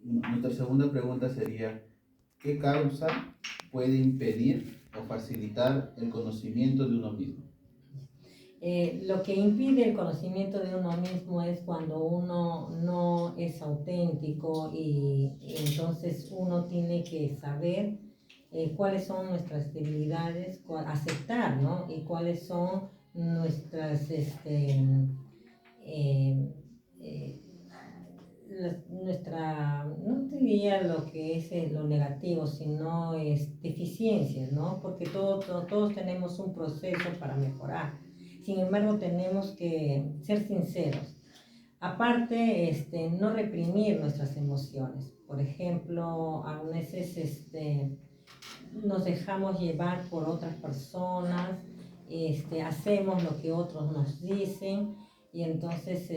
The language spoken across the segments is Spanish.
Nuestra segunda pregunta sería, ¿qué causa puede impedir o facilitar el conocimiento de uno mismo? Lo que impide el conocimiento de uno mismo es cuando uno no es auténtico y entonces uno tiene que saber cuáles son nuestras debilidades, aceptar, ¿no? Y cuáles son nuestras, eh, eh, no te diría lo que es lo negativo, sino es deficiencias, ¿no? Porque todos tenemos un proceso para mejorar. Sin embargo, tenemos que ser sinceros. Aparte, no reprimir nuestras emociones. Por ejemplo, a veces nos dejamos llevar por otras personas, hacemos lo que otros nos dicen y entonces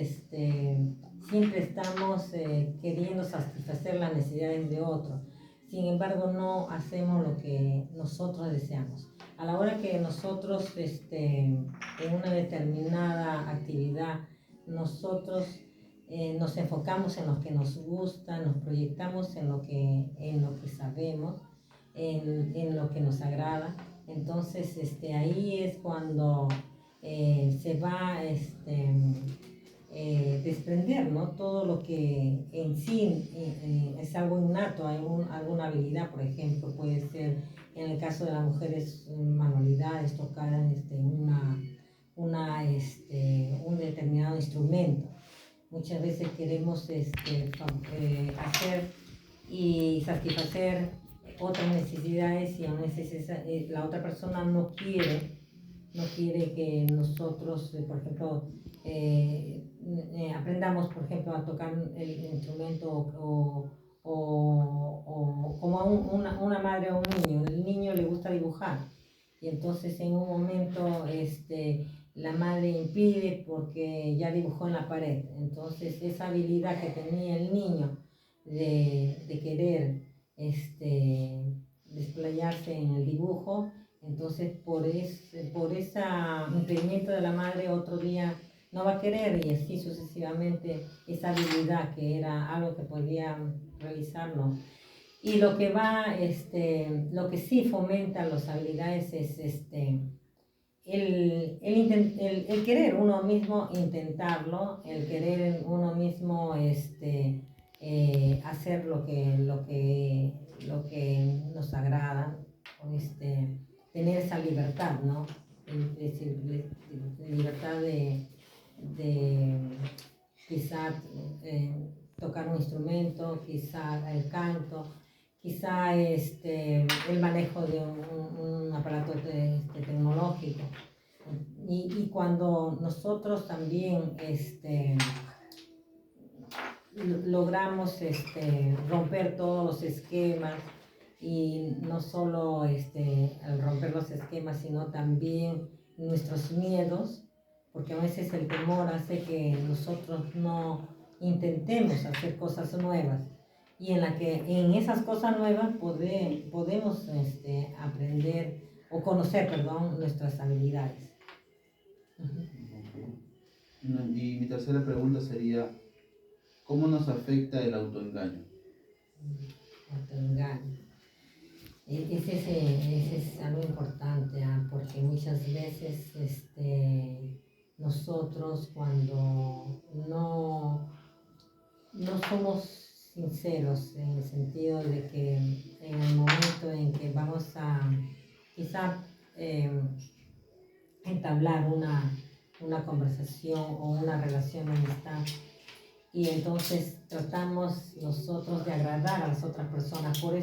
siempre estamos queriendo satisfacer las necesidades de otros. Sin embargo, no hacemos lo que nosotros deseamos. A la hora que nosotros en una determinada actividad, nosotros nos enfocamos en lo que nos gusta, nos proyectamos en lo que sabemos, en lo que nos agrada. Entonces, ahí es cuando se va desprender, ¿no? Todo lo que en sí es algo innato, alguna habilidad, por ejemplo, puede ser, en el caso de las mujeres, manualidades, tocar un determinado instrumento. Muchas veces queremos hacer y satisfacer otras necesidades y a veces la otra persona no quiere que nosotros, por ejemplo, aprendamos, por ejemplo, a tocar el instrumento o como a una madre o un niño. El niño le gusta dibujar y entonces en un momento la madre impide porque ya dibujó en la pared. Entonces esa habilidad que tenía el niño de querer desplayarse en el dibujo, entonces por ese impedimento de la madre otro día no va a querer y así sucesivamente esa habilidad que era algo que podía realizarlo. Y lo que sí fomenta las habilidades es el querer uno mismo intentarlo, el querer uno mismo hacer lo que nos agrada, tener esa libertad, ¿no? Es decir, libertad de quizá tocar un instrumento, quizá el canto, quizá el manejo de un aparato tecnológico. Y cuando nosotros también logramos romper todos los esquemas y no solo al romper los esquemas, sino también nuestros miedos, porque a veces el temor hace que nosotros no intentemos hacer cosas nuevas y en esas cosas nuevas podemos aprender o conocer, perdón, nuestras habilidades. Y mi tercera pregunta sería, ¿cómo nos afecta el autoengaño? Autoengaño. Ese es algo importante, porque muchas veces nosotros cuando no somos sinceros en el sentido de que en el momento en que vamos a quizá entablar una conversación o una relación de amistad y entonces tratamos nosotros de agradar a las otras personas por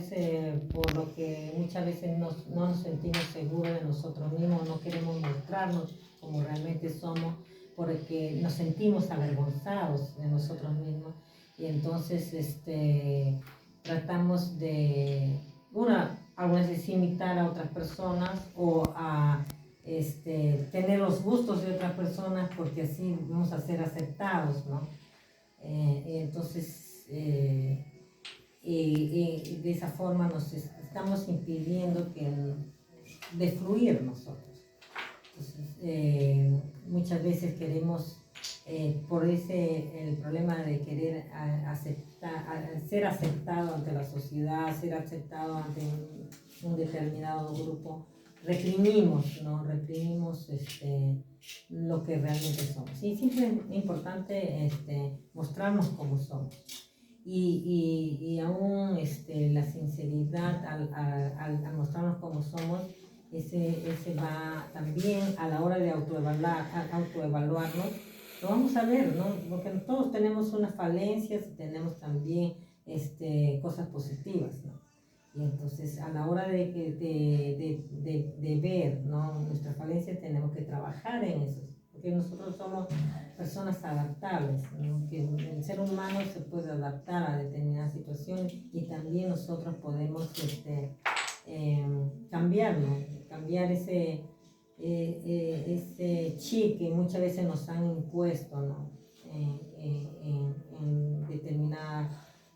lo que muchas veces no nos sentimos seguros de nosotros mismos, no queremos mostrarnos como realmente somos porque nos sentimos avergonzados de nosotros mismos y entonces tratamos de algunas veces imitar a otras personas o a tener los gustos de otras personas porque así vamos a ser aceptados, ¿no? Entonces, de esa forma nos estamos impidiendo de fluir nosotros. Entonces, muchas veces queremos, el problema de querer ser aceptado ante la sociedad, ser aceptado ante un determinado grupo, reprimimos, ¿no? Reprimimos lo que realmente somos. Y siempre es importante mostrarnos como somos. Y aún la sinceridad al mostrarnos como somos, ese va también a la hora de autoevaluarnos, lo vamos a ver, ¿no? Porque todos tenemos unas falencias y tenemos también cosas positivas, ¿no? Y entonces a la hora de ver, ¿no?, nuestras falencias, tenemos que trabajar en eso, porque nosotros somos personas adaptables, ¿no? Que el ser humano se puede adaptar a determinadas situaciones y también nosotros podemos cambiar, ¿no? Cambiar ese chip que muchas veces nos han impuesto, ¿no?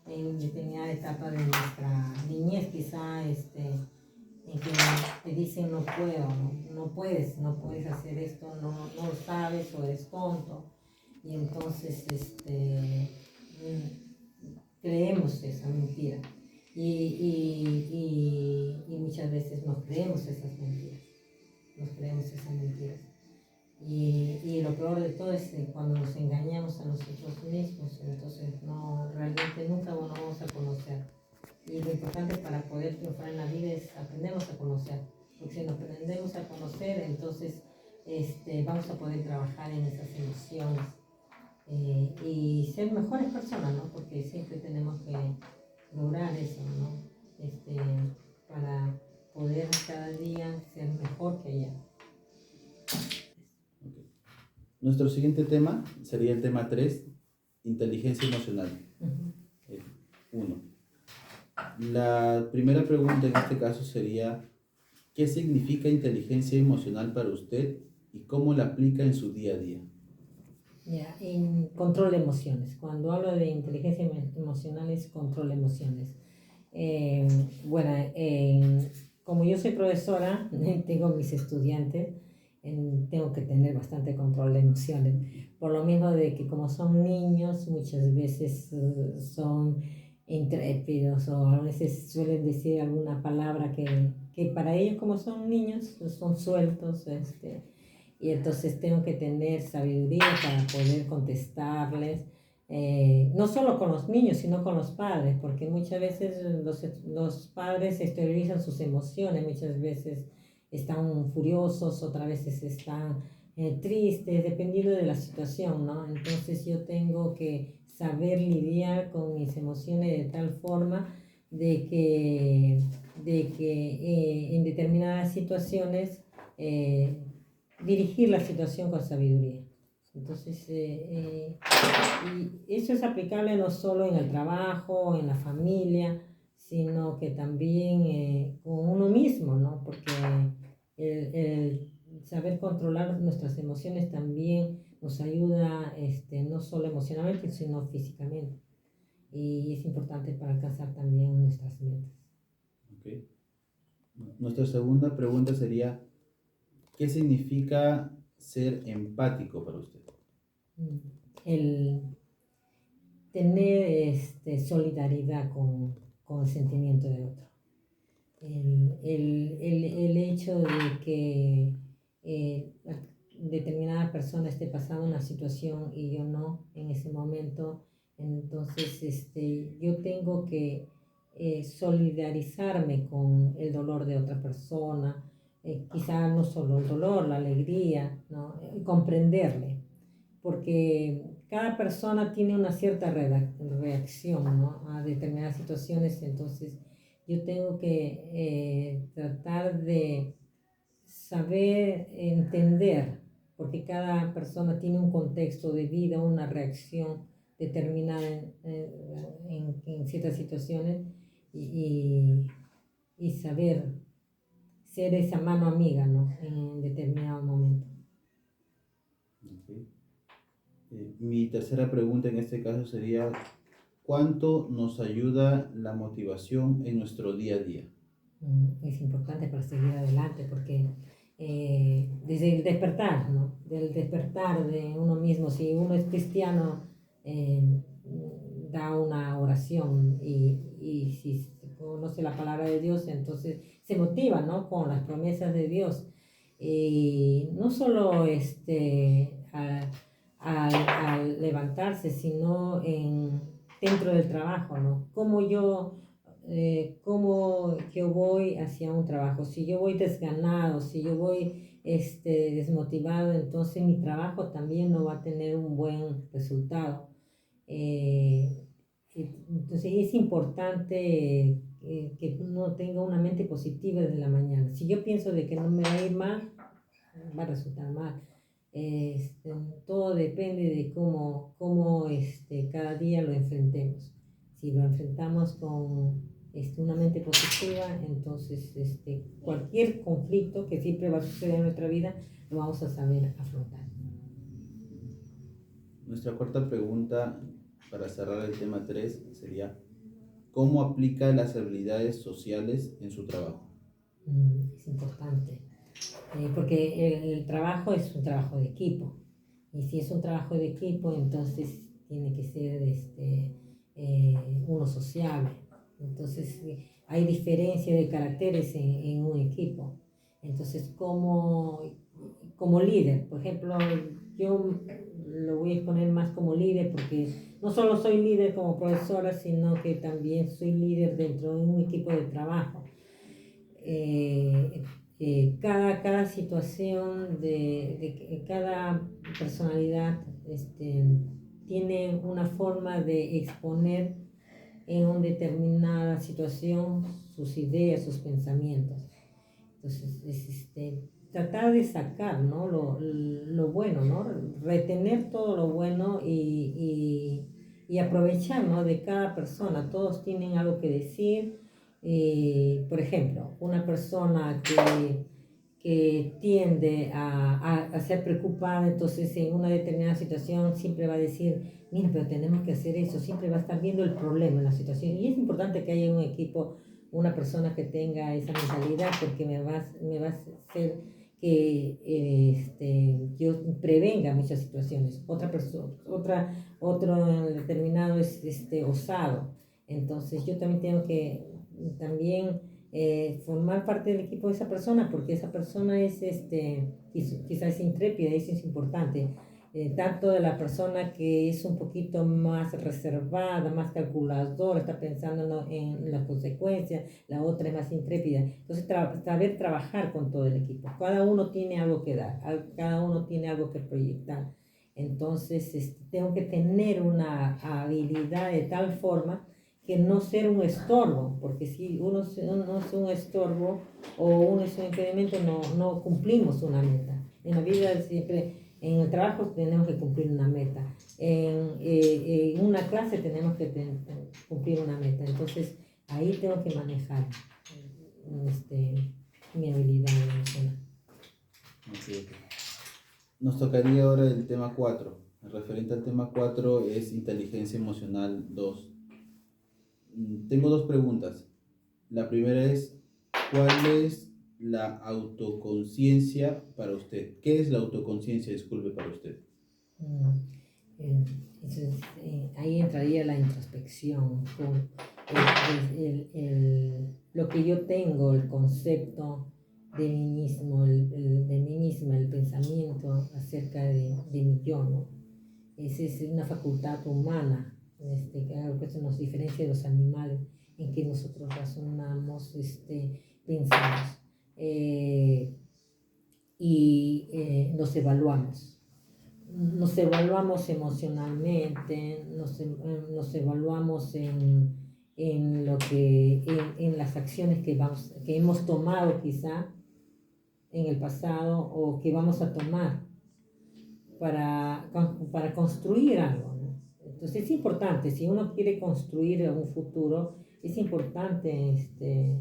En determinada etapa de nuestra niñez, quizá, en que te dicen no puedo, no puedes hacer esto, no lo sabes o eres tonto. Y entonces creemos esa mentira. Y muchas veces nos creemos esas mentiras. Y lo peor de todo es cuando nos engañamos a nosotros mismos, entonces realmente nunca nos vamos a conocer. Y lo importante para poder triunfar en la vida es aprendernos a conocer, porque si nos aprendemos a conocer, entonces vamos a poder trabajar en esas emociones y ser mejores personas, ¿no? Porque siempre tenemos que lograr eso, ¿no? Para poder cada día ser mejor que ayer. Okay. Nuestro siguiente tema sería el tema 3, inteligencia emocional. 1. La primera pregunta en este caso sería, ¿qué significa inteligencia emocional para usted y cómo la aplica en su día a día? Ya, en control de emociones. Cuando hablo de inteligencia emocional es control de emociones. Bueno, como yo soy profesora, tengo mis estudiantes, tengo que tener bastante control de emociones. Por lo mismo de que como son niños, muchas veces son intrépidos o a veces suelen decir alguna palabra que para ellos, como son niños, son sueltos. Y entonces tengo que tener sabiduría para poder contestarles, no solo con los niños, sino con los padres, porque muchas veces los padres exteriorizan sus emociones, muchas veces están furiosos, otras veces están tristes, dependiendo de la situación, ¿no? Entonces yo tengo que saber lidiar con mis emociones de tal forma de que en determinadas situaciones dirigir la situación con sabiduría. Entonces, y eso es aplicable no solo en el trabajo, en la familia, sino que también con uno mismo, ¿no? Porque el saber controlar nuestras emociones también nos ayuda no solo emocionalmente, sino físicamente. Y es importante para alcanzar también nuestras metas. Okay. Nuestra segunda pregunta sería, ¿qué significa ser empático para usted? El tener solidaridad con el sentimiento de otro. El hecho de que determinada persona esté pasando una situación y yo no en ese momento, entonces yo tengo que solidarizarme con el dolor de otra persona, quizá no solo el dolor, la alegría, ¿no? Comprenderle, porque cada persona tiene una cierta reacción, ¿no?, a determinadas situaciones. Entonces yo tengo que tratar de saber entender, porque cada persona tiene un contexto de vida, una reacción determinada en ciertas situaciones, y saber ser esa mano amiga, ¿no?, en determinado momento. Okay. Mi tercera pregunta en este caso sería, ¿cuánto nos ayuda la motivación en nuestro día a día? Es importante para seguir adelante, porque desde el despertar, ¿no?, del despertar de uno mismo, si uno es cristiano, da una oración y si se conoce la palabra de Dios, entonces se motiva, ¿no? Con las promesas de Dios. Y no solo al levantarse, sino dentro del trabajo, ¿no? Cómo yo voy hacia un trabajo. Si yo voy desganado, si yo voy desmotivado, entonces mi trabajo también no va a tener un buen resultado. Eh, entonces es importante que uno tenga una mente positiva desde la mañana. Si yo pienso de que no me va a ir mal, va a resultar mal. Todo depende de cómo cada día lo enfrentemos. Si lo enfrentamos con una mente positiva, entonces cualquier conflicto que siempre va a suceder en nuestra vida, lo vamos a saber afrontar. Nuestra cuarta pregunta, para cerrar el tema 3, sería: ¿cómo aplica las habilidades sociales en su trabajo? Es importante, porque el trabajo es un trabajo de equipo. Y si es un trabajo de equipo, entonces tiene que ser uno sociable. Entonces hay diferencia de caracteres en un equipo. Entonces, como líder, por ejemplo, yo lo voy a exponer más como líder porque no solo soy líder como profesora, sino que también soy líder dentro de un equipo de trabajo. Cada situación de cada personalidad tiene una forma de exponer en una determinada situación sus ideas, sus pensamientos. Entonces, tratar de sacar, ¿no? lo bueno, ¿no? Retener todo lo bueno y aprovechar, ¿no? De cada persona. Todos tienen algo que decir. Por ejemplo, una persona que tiende a ser preocupada, entonces en una determinada situación siempre va a decir, mira, pero tenemos que hacer eso, siempre va a estar viendo el problema en la situación. Y es importante que haya un equipo, una persona que tenga esa mentalidad, porque me va a hacer que yo prevenga muchas situaciones. Otro determinado es osado. Entonces yo también tengo que formar parte del equipo de esa persona, porque esa persona es quizás intrépida, y eso es importante. Tanto de la persona que es un poquito más reservada, más calculadora, está pensando en las consecuencias, la otra es más intrépida. Entonces, saber trabajar con todo el equipo. Cada uno tiene algo que dar, cada uno tiene algo que proyectar. Entonces, tengo que tener una habilidad de tal forma que no ser un estorbo, porque si uno es un estorbo o uno es un impedimento, no cumplimos una meta. En la vida siempre, en el trabajo tenemos que cumplir una meta, en una clase tenemos que cumplir una meta, entonces ahí tengo que manejar mi habilidad emocional. Okay. Nos tocaría ahora el tema 4. El referente al tema 4 es inteligencia emocional 2. Tengo dos preguntas. La primera es: ¿cuál es la autoconciencia para usted? ¿Qué es la autoconciencia, disculpe, para usted? Entonces, ahí entraría la introspección, con lo que yo tengo, el concepto de mí mismo, de mí misma, el pensamiento acerca de mi yo, ¿no? Esa es una facultad humana, algo que nos diferencia de los animales, en que nosotros razonamos, pensamos y nos evaluamos emocionalmente, nos evaluamos en lo que, en las acciones que hemos tomado quizá en el pasado o que vamos a tomar para construir algo, ¿no? Entonces es importante, si uno quiere construir un futuro, es importante que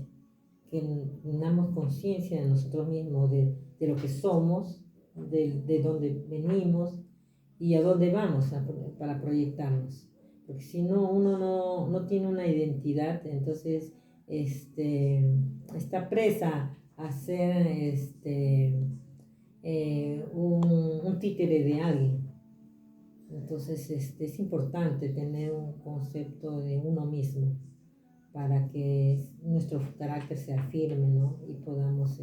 tengamos conciencia de nosotros mismos, de lo que somos, de dónde venimos y a dónde vamos para proyectarnos. Porque si no, uno no tiene una identidad, entonces está presa a ser un títere de alguien. Entonces, es importante tener un concepto de uno mismo para que nuestro carácter sea firme, ¿no? Y podamos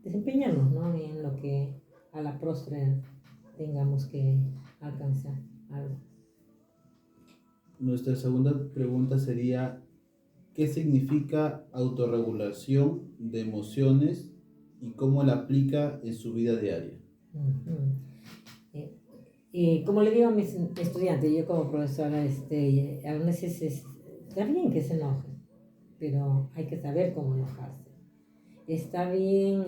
desempeñarnos, ¿no? En lo que a la postre tengamos que alcanzar algo. Nuestra segunda pregunta sería, ¿qué significa autorregulación de emociones y cómo la aplica en su vida diaria? Uh-huh. Y como le digo a mis estudiantes, yo como profesora, a veces está bien que se enojen, pero hay que saber cómo enojarse. Está bien,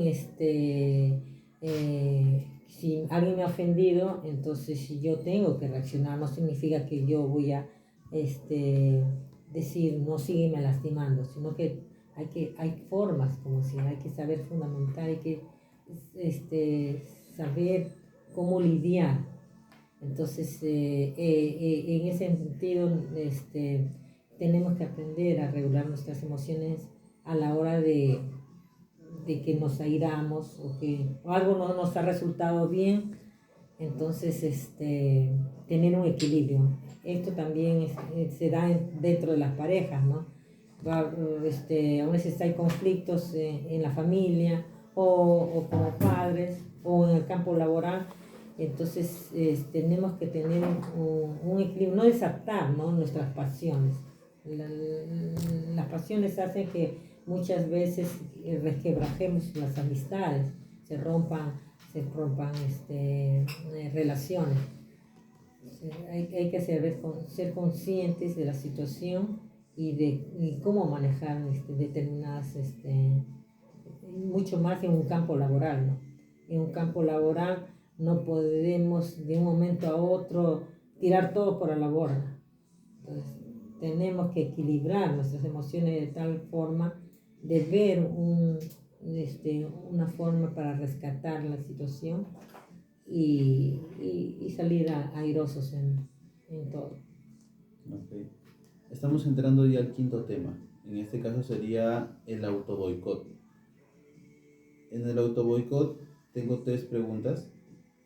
si alguien me ha ofendido, entonces si yo tengo que reaccionar, no significa que yo voy a decir no sígueme lastimando, sino que hay formas, como si hay que saber fundamentar, hay que saber cómo lidiar. Entonces, en ese sentido, tenemos que aprender a regular nuestras emociones a la hora de que nos airamos o que algo no nos ha resultado bien. Entonces, tener un equilibrio. Esto también se da dentro de las parejas, ¿no? A veces hay conflictos en la familia o como padres o en el campo laboral. Entonces, tenemos que tener un equilibrio, no desatar, ¿no? Nuestras pasiones. Las pasiones hacen que muchas veces resquebrajemos las amistades, se rompan relaciones. Hay que ser conscientes de la situación y cómo manejar determinadas, mucho más en un campo laboral, ¿no? En un campo laboral no podemos de un momento a otro tirar todo por la borda. Entonces, tenemos que equilibrar nuestras emociones de tal forma de ver una forma para rescatar la situación y salir airosos en todo. Okay. Estamos entrando ya al quinto tema. En este caso sería el autoboicot. En el autoboicot tengo tres preguntas.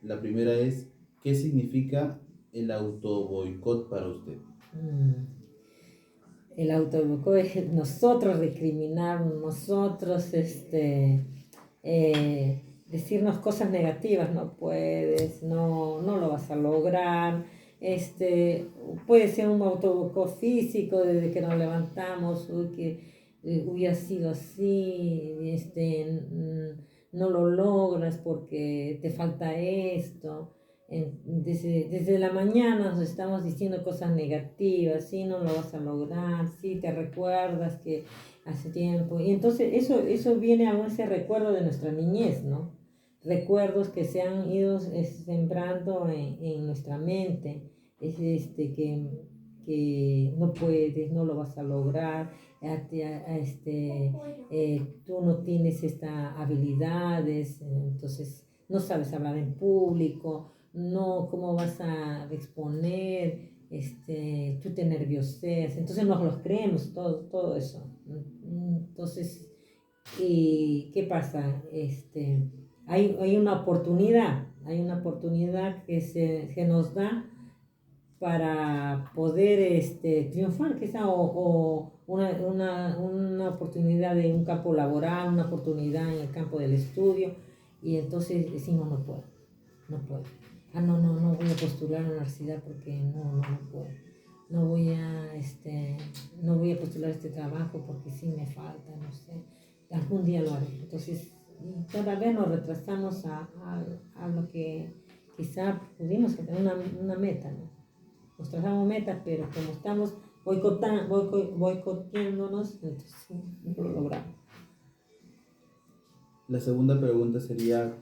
La primera es, ¿qué significa el autoboicot para usted? El autoboicot es nosotros recriminarnos, nosotros decirnos cosas negativas, no puedes, no lo vas a lograr. Puede ser un autoboicot físico desde que nos levantamos, que hubiera sido así, no lo logras porque te falta esto. Desde la mañana nos estamos diciendo cosas negativas, sí, no lo vas a lograr, sí, te recuerdas que hace tiempo. Y entonces eso viene a ese recuerdo de nuestra niñez, ¿no? Recuerdos que se han ido sembrando en nuestra mente. Es que no puedes, no lo vas a lograr, tú no tienes estas habilidades, entonces no sabes hablar en público, no, cómo vas a exponer, tú te nervioseas, entonces nos los creemos, todo eso. Entonces, ¿y qué pasa? Hay una oportunidad que se nos da para poder triunfar, quizá, o una oportunidad de un campo laboral, una oportunidad en el campo del estudio, y entonces decimos, no puedo. No voy a postular a la universidad porque no puedo. No voy a postular este trabajo porque sí me falta, no sé. Algún día lo haré. Entonces, cada vez nos retrasamos a lo que quizá pudimos tener una meta, ¿no? Nos trazamos metas, pero como estamos boicoteándonos, entonces no lo logramos. La segunda pregunta sería,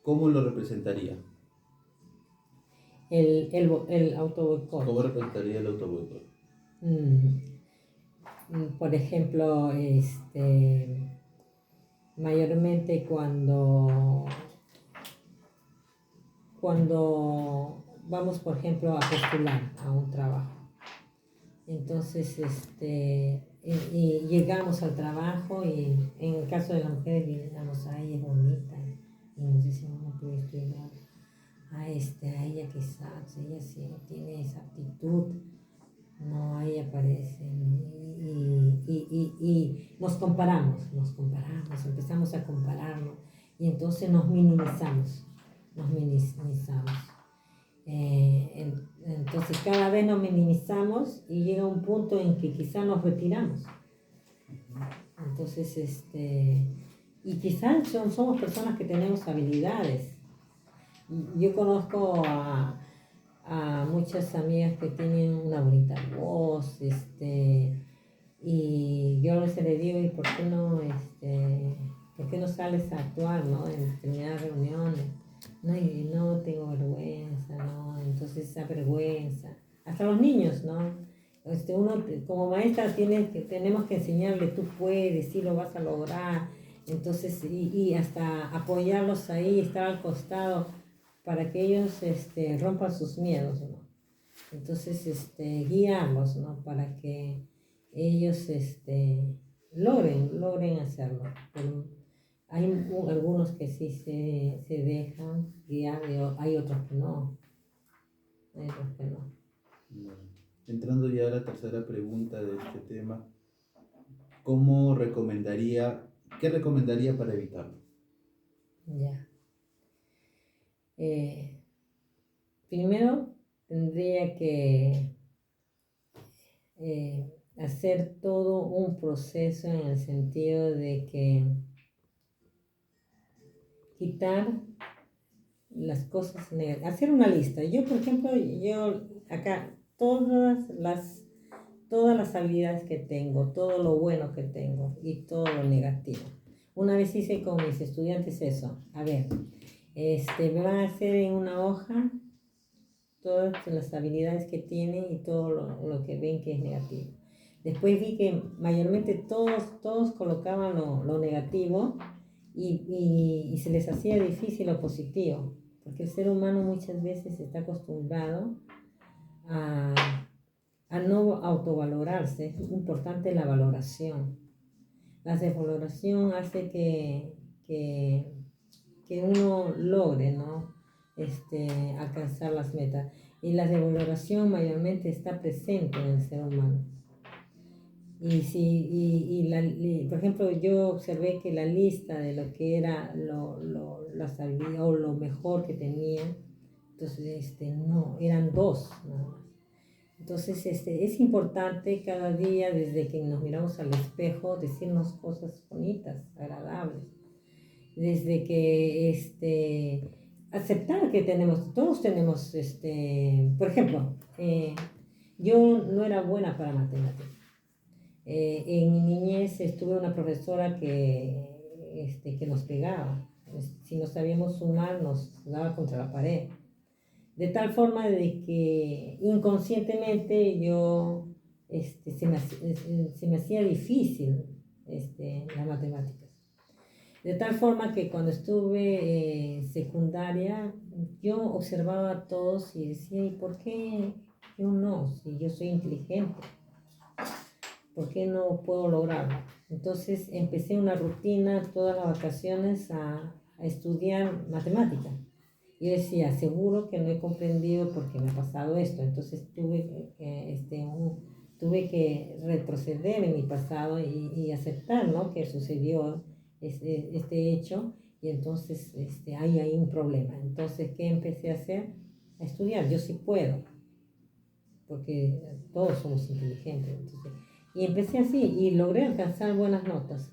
¿cómo lo representaría? El autoboicot. ¿Cómo representaría el autoboicot? Por ejemplo, mayormente cuando vamos, por ejemplo, a postular a un trabajo. Entonces, y llegamos al trabajo y en el caso de las mujeres, digamos, ay, es bonita, y nos dicen, no, pero yo estoy igual. a ella quizás, ella sí tiene esa actitud, no, ahí aparece, y empezamos a compararnos, y entonces nos minimizamos. Entonces cada vez nos minimizamos y llega un punto en que quizá nos retiramos. Entonces, y quizás somos personas que tenemos habilidades. Yo conozco a muchas amigas que tienen una bonita voz, y yo a veces le digo, ¿y por qué no sales a actuar, ¿no? En determinadas reuniones? No, y no tengo vergüenza, ¿no? Entonces esa vergüenza, hasta los niños, ¿no? Uno como maestra tenemos que enseñarle, tú puedes, sí lo vas a lograr, entonces, y hasta apoyarlos ahí, estar al costado para que ellos rompan sus miedos, ¿no? Entonces, guiarlos, ¿no? Para que ellos logren hacerlo. Pero hay algunos que sí se dejan guiar, y hay otros que no. Hay otros que no. Bueno, entrando ya a la tercera pregunta de este tema, qué recomendaría para evitarlo? Ya. Primero tendría que hacer todo un proceso en el sentido de que quitar las cosas negativas, hacer una lista. Yo, por ejemplo, acá todas las habilidades que tengo, todo lo bueno que tengo y todo lo negativo. Una vez hice con mis estudiantes eso. A ver, me van a hacer en una hoja todas las habilidades que tienen y todo lo que ven que es negativo. Después vi que mayormente todos colocaban lo negativo y se les hacía difícil lo positivo, porque el ser humano muchas veces está acostumbrado a, a no autovalorarse. Es importante la valoración. La desvaloración hace que uno logre, ¿no? Alcanzar las metas. Y la desvaloración mayormente está presente en el ser humano. Por ejemplo, yo observé que la lista de lo que era las habilidades o lo mejor que tenía, entonces no, eran dos nada más. Entonces es importante cada día, desde que nos miramos al espejo, decirnos cosas bonitas, agradables. Desde que aceptar que todos tenemos, por ejemplo, yo no era buena para matemáticas. En mi niñez tuve una profesora que nos pegaba. Si no sabíamos sumar, nos daba contra la pared. De tal forma de que inconscientemente se me hacía difícil las matemáticas. De tal forma que cuando estuve en secundaria, yo observaba a todos y decía, ¿y por qué yo no? Si yo soy inteligente, ¿por qué no puedo lograrlo? Entonces empecé una rutina todas las vacaciones a estudiar matemática. Yo decía, seguro que no he comprendido porque me ha pasado esto. Entonces tuve que retroceder en mi pasado y aceptar, ¿no? Que sucedió este hecho, y entonces hay un problema. Entonces, ¿qué empecé a hacer? A estudiar. Yo sí puedo, porque todos somos inteligentes. Entonces, y empecé así y logré alcanzar buenas notas.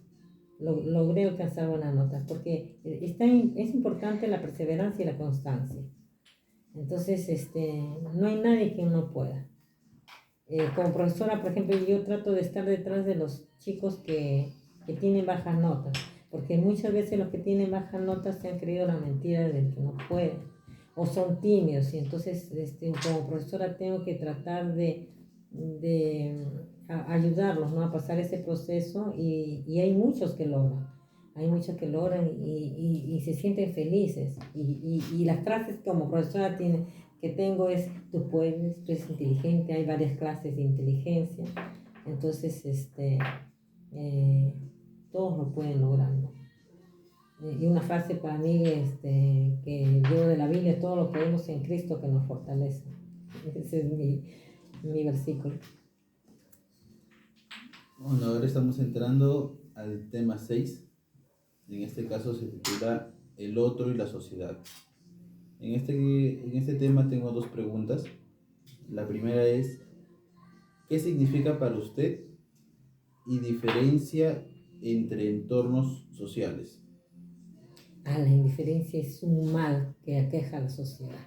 Logré alcanzar buenas notas porque es importante la perseverancia y la constancia. Entonces, no hay nadie que no pueda. Como profesora, por ejemplo, yo trato de estar detrás de los chicos que tienen bajas notas, porque muchas veces los que tienen bajas notas se han creído la mentira del que no puede, o son tímidos, y entonces como profesora tengo que tratar de ayudarlos, ¿no? A pasar ese proceso, y hay muchos que logran. Hay muchos que logran y se sienten felices. Y las frases como profesora que tengo es, tú puedes, tú eres inteligente, hay varias clases de inteligencia. Entonces, todos lo pueden lograr, ¿no? Y una frase para mí que llevo de la Biblia: todo lo podemos en Cristo que nos fortalece. Ese es mi versículo. Bueno, ahora estamos entrando al tema 6. En este caso se titula El otro y la sociedad. En este tema tengo dos preguntas. La primera es, ¿qué significa para usted y diferencia entre entornos sociales? La indiferencia es un mal que aqueja a la sociedad.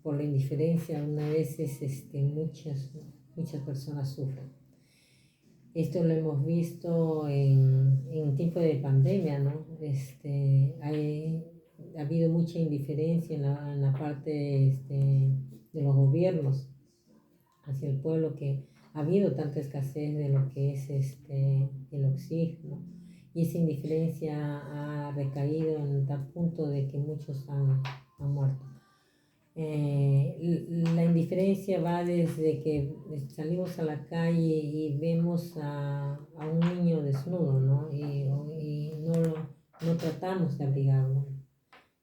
Por la indiferencia, una veces muchas personas sufren. Esto lo hemos visto en tiempo de pandemia, ¿no? Ha habido mucha indiferencia en la parte de los gobiernos hacia el pueblo, que ha habido tanta escasez de lo que es el oxígeno, y esa indiferencia ha recaído en tal punto de que muchos han muerto. La indiferencia va desde que salimos a la calle y vemos a un niño desnudo, ¿no? Y no tratamos de abrigarlo.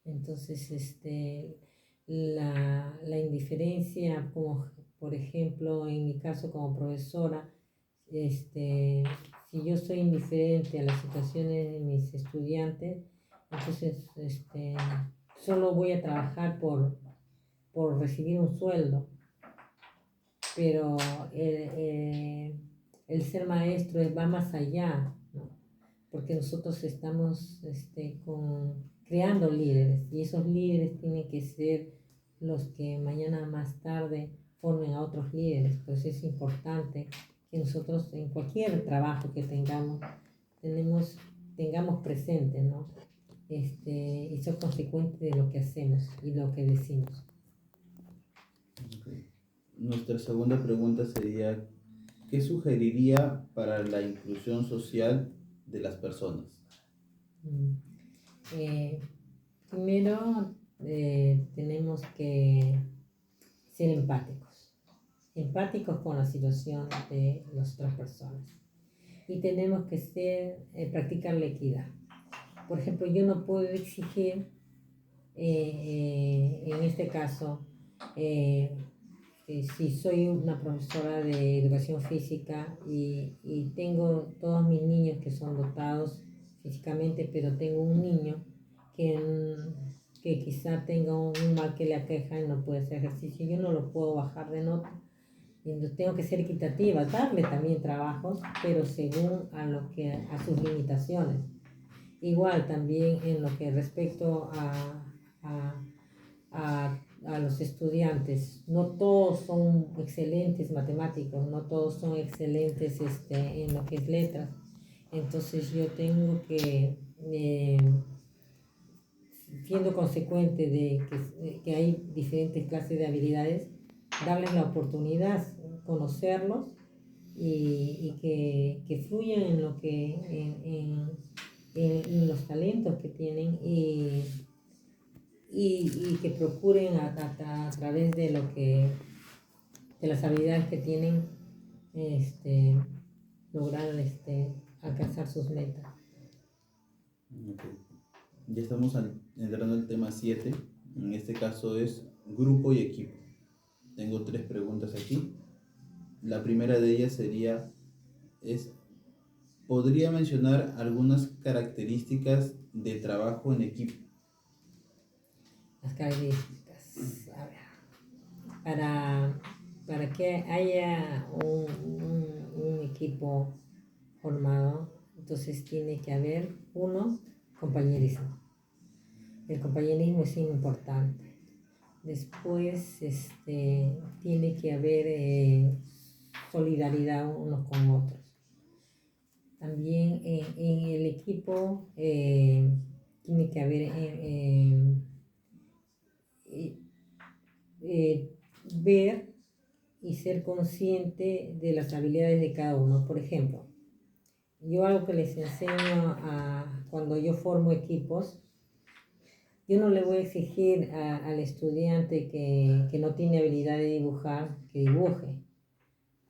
Entonces, la indiferencia, como por ejemplo en mi caso como profesora, si yo soy indiferente a las situaciones de mis estudiantes, entonces solo voy a trabajar por recibir un sueldo. Pero el ser maestro va más allá, ¿no? Porque nosotros estamos creando líderes, y esos líderes tienen que ser los que mañana más tarde formen a otros líderes. Pues es importante que nosotros en cualquier trabajo que tengamos presente, ¿no? Y ser consecuentes de lo que hacemos y lo que decimos. Okay. Nuestra segunda pregunta sería, ¿qué sugeriría para la inclusión social de las personas? Primero, tenemos que ser empáticos con la situación de las otras personas, y tenemos que practicar la equidad. Por ejemplo, yo no puedo exigir, en este caso, si soy una profesora de educación física y tengo todos mis niños que son dotados físicamente, pero tengo un niño que quizá tenga un mal que le aqueja y no puede hacer ejercicio, yo no lo puedo bajar de nota. Entonces tengo que ser equitativa, darle también trabajos, pero según a sus limitaciones. Igual también en lo que respecto a los estudiantes, no todos son excelentes matemáticos, no todos son excelentes en lo que es letras. Entonces yo tengo que, siendo consecuente de que hay diferentes clases de habilidades, darles la oportunidad, conocerlos, y que fluyan en lo que en los talentos que tienen, y que procuren a través de de las habilidades que tienen, lograr alcanzar sus metas. Okay. Ya estamos entrando al tema 7. En este caso es grupo y equipo. Tengo 3 preguntas aquí. La primera de ellas ¿podría mencionar algunas características de trabajo en equipo? Las características, a ver, para que haya un equipo formado, entonces tiene que haber, uno, compañerismo. El compañerismo es importante. Después tiene que haber solidaridad unos con otros. También en el equipo tiene que haber ver y ser consciente de las habilidades de cada uno. Por ejemplo, yo algo que les enseño cuando yo formo equipos, yo no le voy a exigir al estudiante que no tiene habilidad de dibujar, que dibuje.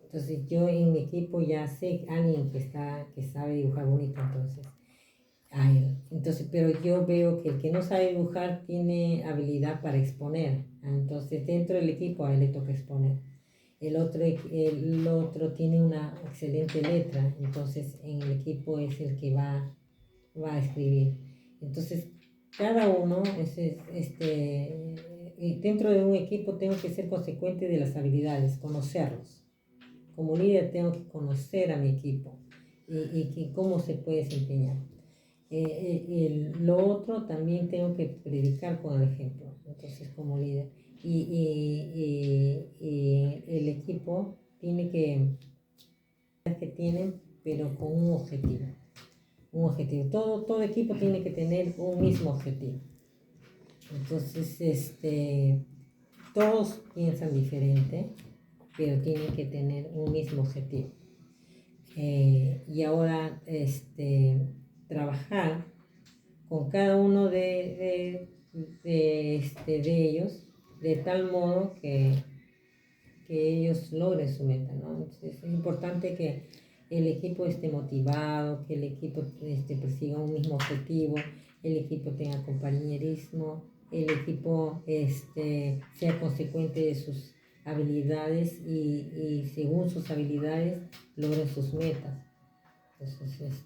Entonces yo en mi equipo ya sé alguien que sabe dibujar bonito. Entonces a él. Entonces, pero yo veo que el que no sabe dibujar tiene habilidad para exponer. Entonces, dentro del equipo a él le toca exponer. El otro tiene una excelente letra, entonces en el equipo es el que va a escribir. Entonces, cada uno, dentro de un equipo tengo que ser consecuente de las habilidades, conocerlos. Como líder tengo que conocer a mi equipo y cómo se puede desempeñar. Lo otro también tengo que predicar con el ejemplo, entonces como líder. Y el equipo tiene que tienen, pero con un objetivo. Un objetivo. Todo equipo tiene que tener un mismo objetivo. Entonces, todos piensan diferente, pero tienen que tener un mismo objetivo. Y ahora, trabajar con cada uno de ellos de tal modo que ellos logren su meta, ¿no? Entonces, es importante que el equipo esté motivado, que el equipo persiga un mismo objetivo, el equipo tenga compañerismo, el equipo sea consecuente de sus habilidades y según sus habilidades logren sus metas. Entonces,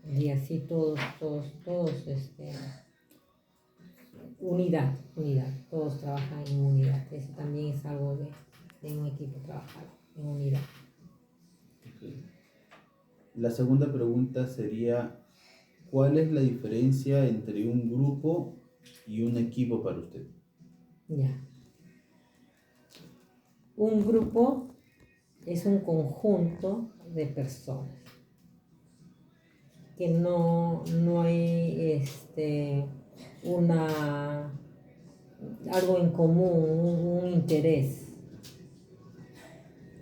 y así todos, unidad, todos trabajan en unidad. Eso también es algo de un equipo trabajar en unidad. Okay. La segunda pregunta sería, ¿cuál es la diferencia entre un grupo y un equipo para usted? Ya. Un grupo es un conjunto de personas que no hay algo en común, un interés.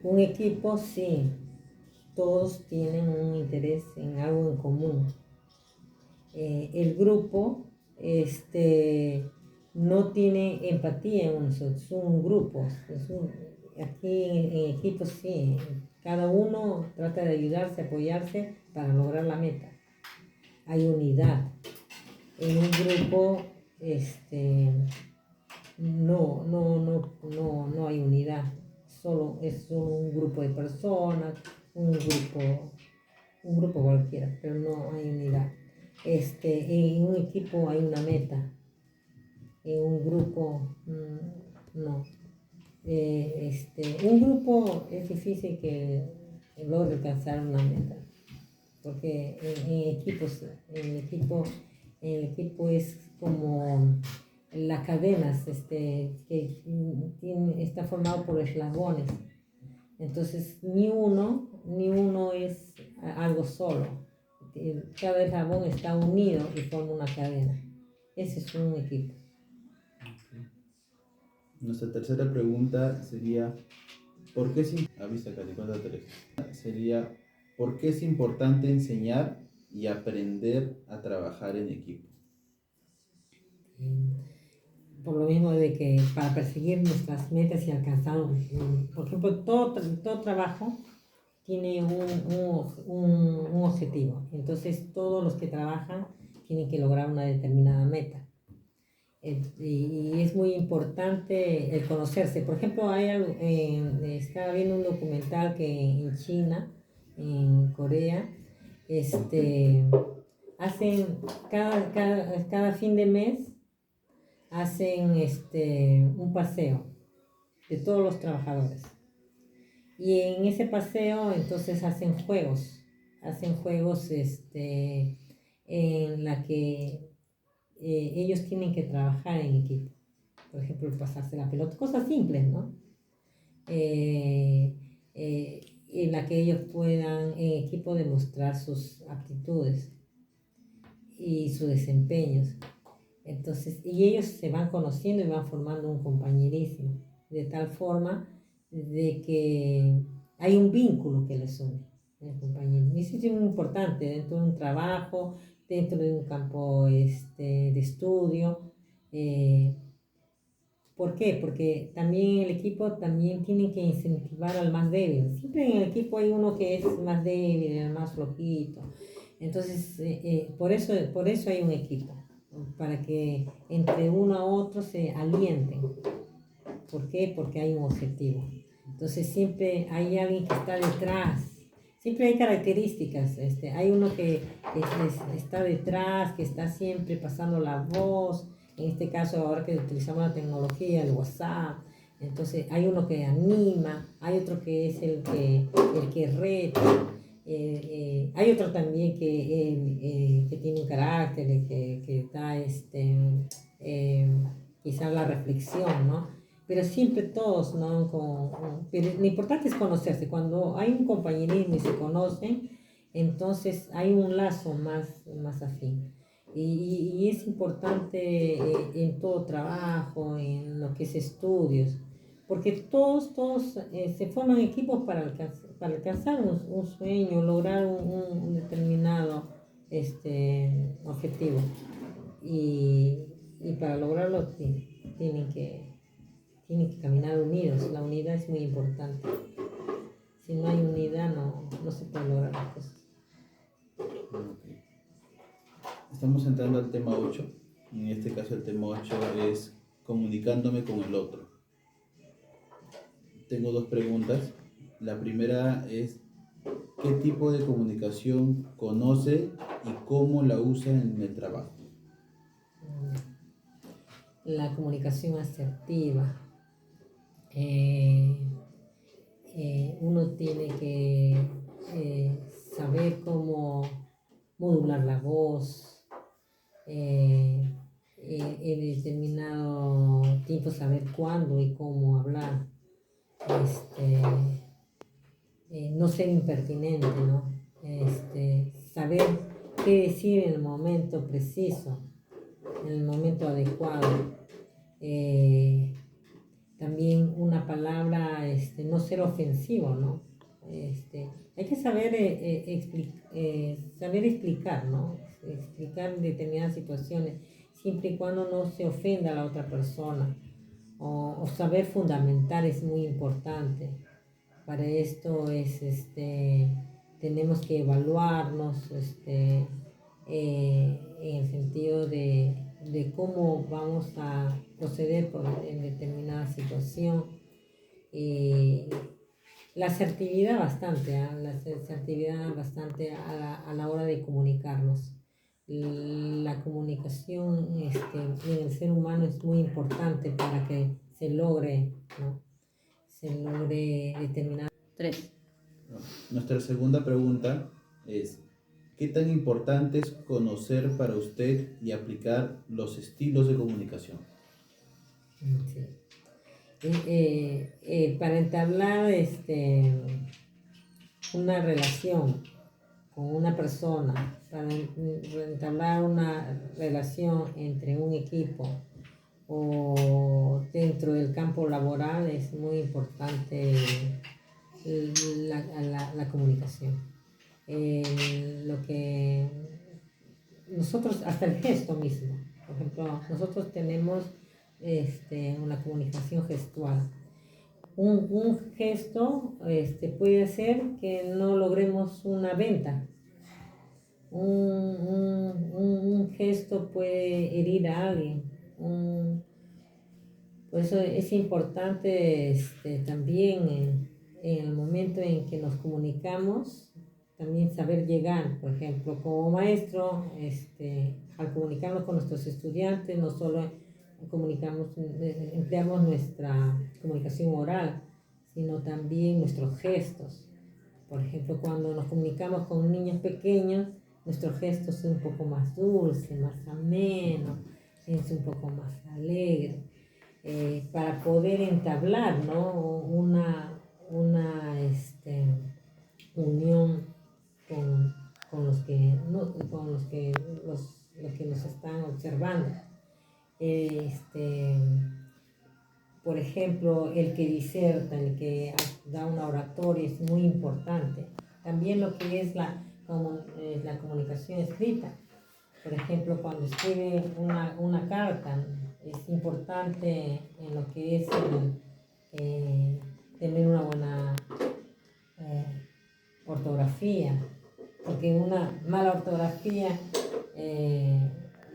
Un equipo sí, todos tienen un interés en algo en común. El grupo no tiene empatía en nosotros, es un grupo. Aquí en equipo sí, cada uno trata de ayudarse, apoyarse para lograr la meta. Hay unidad. En un grupo no hay unidad. Solo es un grupo de personas, un grupo cualquiera, pero no hay unidad. En un equipo hay una meta, en un grupo no. Un grupo es difícil que logre alcanzar una meta, porque en el equipo es como las cadenas, que está formado por eslabones. Entonces, ni uno es algo solo. Cada eslabón está unido y forma una cadena. Ese es un equipo. Nuestra tercera pregunta sería, ¿por qué sería, ¿por qué es importante enseñar y aprender a trabajar en equipo? Por lo mismo de que para perseguir nuestras metas y alcanzar, por ejemplo, todo trabajo tiene un objetivo. Entonces, todos los que trabajan tienen que lograr una determinada meta. Y es muy importante el conocerse. Por ejemplo, estaba viendo un documental que en China, en Corea, hacen cada fin de mes hacen un paseo de todos los trabajadores. Y en ese paseo entonces hacen juegos en la que ellos tienen que trabajar en equipo. Por ejemplo, pasarse la pelota, cosas simples, ¿no? En la que ellos puedan en equipo demostrar sus aptitudes y sus desempeños. Entonces, y ellos se van conociendo y van formando un compañerismo, de tal forma de que hay un vínculo que les une, el compañerismo. Y eso es muy importante dentro de un trabajo, dentro de un campo de estudio. ¿Por qué? Porque también el equipo también tiene que incentivar al más débil. Siempre en el equipo hay uno que es más débil, el más flojito. Entonces, por eso hay un equipo, para que entre uno a otro se alienten. ¿Por qué? Porque hay un objetivo. Entonces siempre hay alguien que está detrás. Siempre hay características. Hay uno que está detrás, que está siempre pasando la voz. En este caso, ahora que utilizamos la tecnología, el WhatsApp. Entonces hay uno que anima, hay otro que es el que reta. Hay otro también que tiene un carácter, que da eh, quizás la reflexión, ¿no? Pero siempre todos, ¿no? Pero lo importante es conocerse. Cuando hay un compañerismo y se conocen, entonces hay un lazo más afín. Y es importante en todo trabajo, en lo que es estudios, porque todos se forman equipos para alcanzar un sueño, lograr un determinado objetivo. Y para lograrlo tienen que caminar unidos. La unidad es muy importante. Si no hay unidad, no se pueden lograr las cosas. Ok. Estamos entrando al tema 8. En este caso el tema 8 es comunicándome con el otro. Tengo dos preguntas. La primera es, ¿qué tipo de comunicación conoce y cómo la usa en el trabajo? La comunicación asertiva. Uno tiene que saber cómo modular la voz, en determinado tiempo saber cuándo y cómo hablar, no ser impertinente, ¿no? Saber qué decir en el momento preciso, en el momento adecuado. También una palabra, no ser ofensivo, ¿no? Hay que saber explicar, ¿no? Explicar determinadas situaciones, siempre y cuando no se ofenda a la otra persona. O saber fundamentar es muy importante. Para esto tenemos que evaluarnos, en el sentido de cómo vamos a proceder en determinada situación. La asertividad bastante, la asertividad bastante a la hora de comunicarnos. La comunicación en el ser humano es muy importante para que se logre, ¿no? Se logre determinar. 3. Nuestra segunda pregunta es, ¿qué tan importante es conocer para usted y aplicar los estilos de comunicación? Sí. Para entablar una relación con una persona, para entablar una relación entre un equipo o dentro del campo laboral, es muy importante la comunicación. Lo que nosotros, hasta el gesto mismo, por ejemplo, nosotros tenemos una comunicación gestual. Un gesto puede hacer que no logremos una venta. Un gesto puede herir a alguien. Por eso es importante también en el momento en que nos comunicamos, también saber llegar. Por ejemplo, como maestro, al comunicarnos con nuestros estudiantes, no solo empleamos nuestra comunicación oral, sino también nuestros gestos. Por ejemplo, cuando nos comunicamos con niños pequeños, nuestros gestos son un poco más dulces, más amenos, es un poco más alegre. Para poder entablar, ¿no? una unión con los que, no, con los que nos están observando. Por ejemplo, el que diserta, el que da una oratoria es muy importante. También lo que es la comunicación escrita. Por ejemplo, cuando escribe una carta, es importante en lo que es tener una buena ortografía, porque una mala ortografía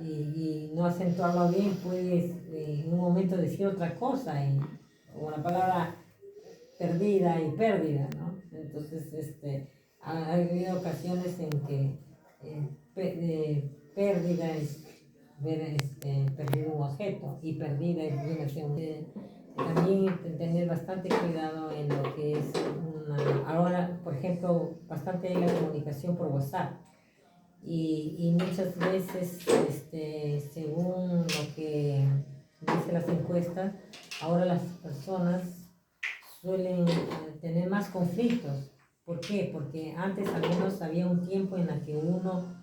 y no acentuarlo bien puedes en un momento decir otra cosa, o la palabra perdida y pérdida, ¿no? Entonces, ha habido ocasiones en que pérdida es perdido un objeto y perdida es viene a ser también tener bastante cuidado en lo que es ahora, por ejemplo, bastante hay la comunicación por WhatsApp y muchas veces, según lo que dicen las encuestas, ahora las personas suelen tener más conflictos. ¿Por qué? Porque antes al menos había un tiempo en el que uno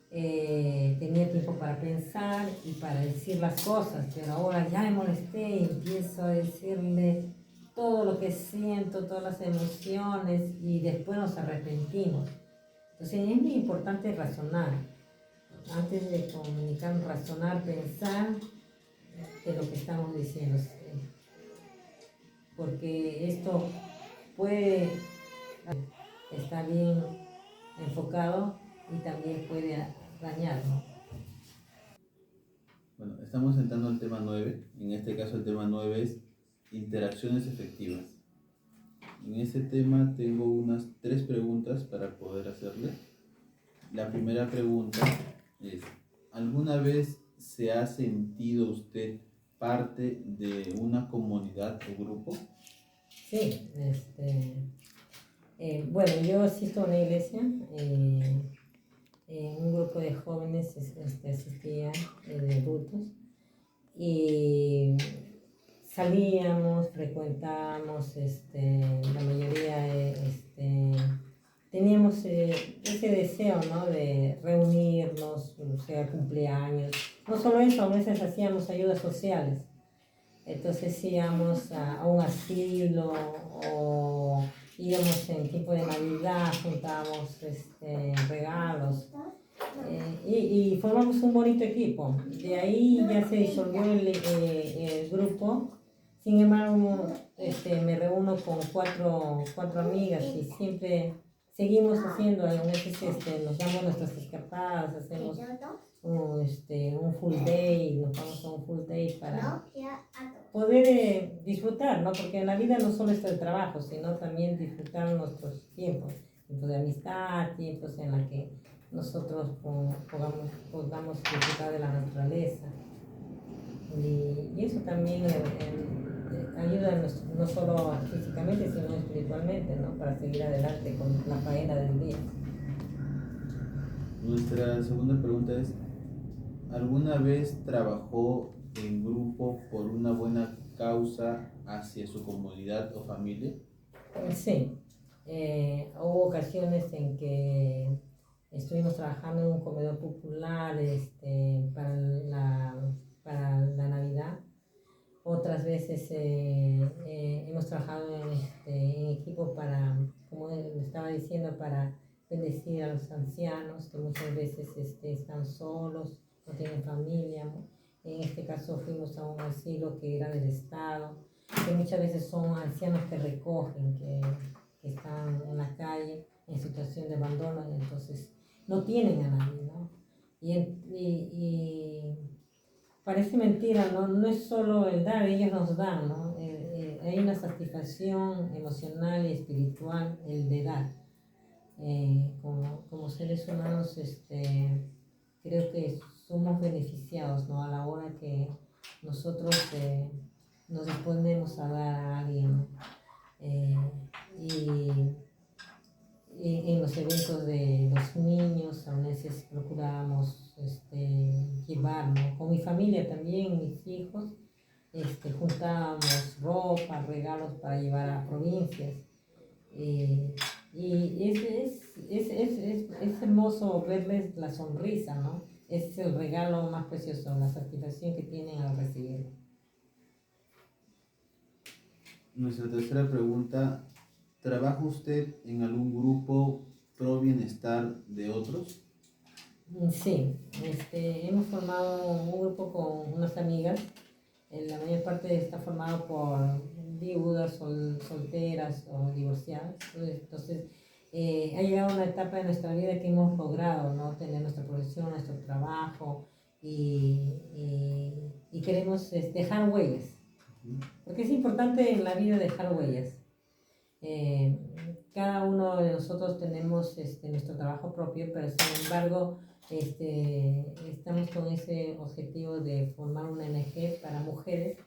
tenía tiempo para pensar y para decir las cosas, pero ahora ya me molesté y empiezo a decirle todo lo que siento, todas las emociones y después nos arrepentimos. Entonces es muy importante razonar, antes de comunicar, razonar, pensar de lo que estamos diciendo, porque esto puede estar bien enfocado y también puede dañar, ¿no? Bueno, estamos entrando al tema 9. En este caso el tema 9 es interacciones efectivas. En ese tema tengo unas 3 preguntas para poder hacerle. La primera pregunta es, ¿alguna vez se ha sentido usted parte de una comunidad o grupo? Sí, bueno, yo asisto a una iglesia, un grupo de jóvenes asistía, de adultos, y salíamos, frecuentábamos, la mayoría, teníamos ese deseo, ¿no? De reunirnos, o sea, cumpleaños. No solo eso, a veces hacíamos ayudas sociales. Entonces íbamos a un asilo o íbamos en tiempo de Navidad, juntábamos regalos y formamos un bonito equipo. De ahí ya se disolvió el grupo. Sin embargo, me reúno con cuatro amigas y siempre seguimos haciendo, a veces nos damos nuestras escapadas, hacemos un full day, nos vamos a un full day para poder disfrutar, ¿no? Porque en la vida no solo está el trabajo, sino también disfrutar nuestros tiempos, tiempos de amistad, tiempos en los que nosotros podamos disfrutar de la naturaleza. Y eso también ayuda no solo físicamente, sino espiritualmente, ¿no? Para seguir adelante con la faena del día. Nuestra segunda pregunta es, ¿alguna vez trabajó en grupo por una buena causa hacia su comunidad o familia? Sí, hubo ocasiones en que estuvimos trabajando en un comedor popular para la Navidad. Otras veces hemos trabajado en equipo para, como le estaba diciendo, para bendecir a los ancianos que muchas veces están solos, no tienen familia. En este caso fuimos a un asilo que era del Estado, que muchas veces son ancianos que recogen, que están en la calle en situación de abandono, y entonces no tienen a nadie, ¿no? Y parece mentira, ¿no? No es solo el dar, ellos nos dan, ¿no? Hay una satisfacción emocional y espiritual, el de dar. Como seres humanos, creo que somos beneficiados, ¿no? A la hora que nosotros nos disponemos a dar a alguien. Y en los eventos de los niños, a veces procurábamos llevar, ¿no? Con mi familia también, mis hijos, juntábamos ropa, regalos para llevar a provincias. Y es hermoso verles la sonrisa, ¿no? Es el regalo más precioso, la satisfacción que tienen al recibirlo. Nuestra tercera pregunta, ¿trabaja usted en algún grupo pro bienestar de otros? Sí, hemos formado un grupo con unas amigas. La mayor parte está formado por viudas, solteras o divorciadas. Entonces, ha llegado una etapa de nuestra vida que hemos logrado, ¿no? Tener nuestra profesión, nuestro trabajo y queremos dejar huellas, porque es importante en la vida dejar huellas. Eh, Cada uno de nosotros tenemos nuestro trabajo propio, pero sin embargo estamos con ese objetivo de formar una ONG para mujeres,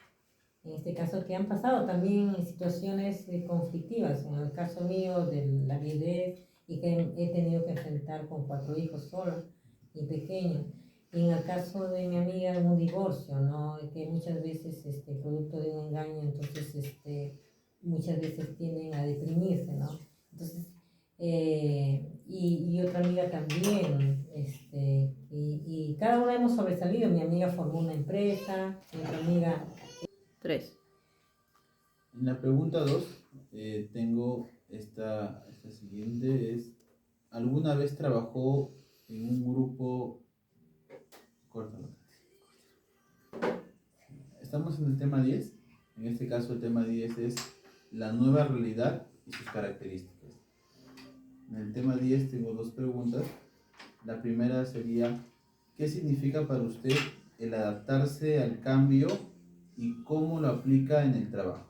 en este caso que han pasado también situaciones conflictivas, en el caso mío de la viudez y que he tenido que enfrentar con 4 hijos solos y pequeños. Y en el caso de mi amiga, un divorcio, ¿no? Que muchas veces, producto de un engaño, entonces, muchas veces tienden a deprimirse, ¿no? Entonces, y otra amiga también, y cada una hemos sobresalido. Mi amiga formó una empresa, mi otra amiga... 3. En la pregunta 2 tengo esta siguiente, es, ¿alguna vez trabajó en un grupo? Córtalo. Estamos en el tema 10. En este caso el tema 10 es la nueva realidad y sus características. En el tema 10 tengo 2 preguntas. La primera sería, ¿qué significa para usted el adaptarse al cambio y cómo lo aplica en el trabajo?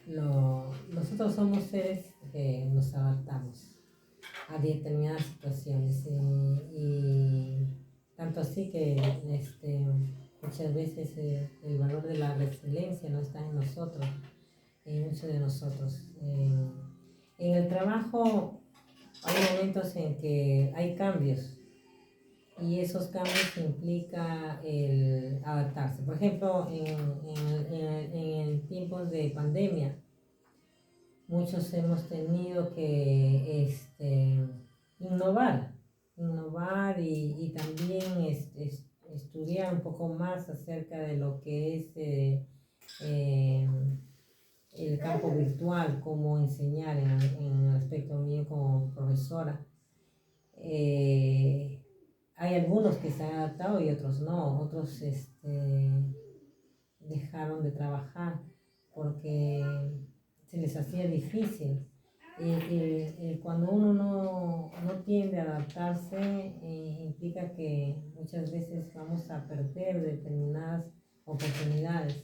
Nosotros somos seres que nos adaptamos a determinadas situaciones y tanto así que muchas veces el valor de la resiliencia no está en nosotros, en muchos de nosotros. En el trabajo hay momentos en que hay cambios y esos cambios implica el adaptarse. Por ejemplo, en tiempos de pandemia, muchos hemos tenido que innovar y también estudiar un poco más acerca de lo que es eh, el campo virtual, cómo enseñar en el aspecto mío como profesora. Hay algunos que se han adaptado y otros no, otros dejaron de trabajar porque se les hacía difícil. Cuando uno no tiende a adaptarse, implica que muchas veces vamos a perder determinadas oportunidades.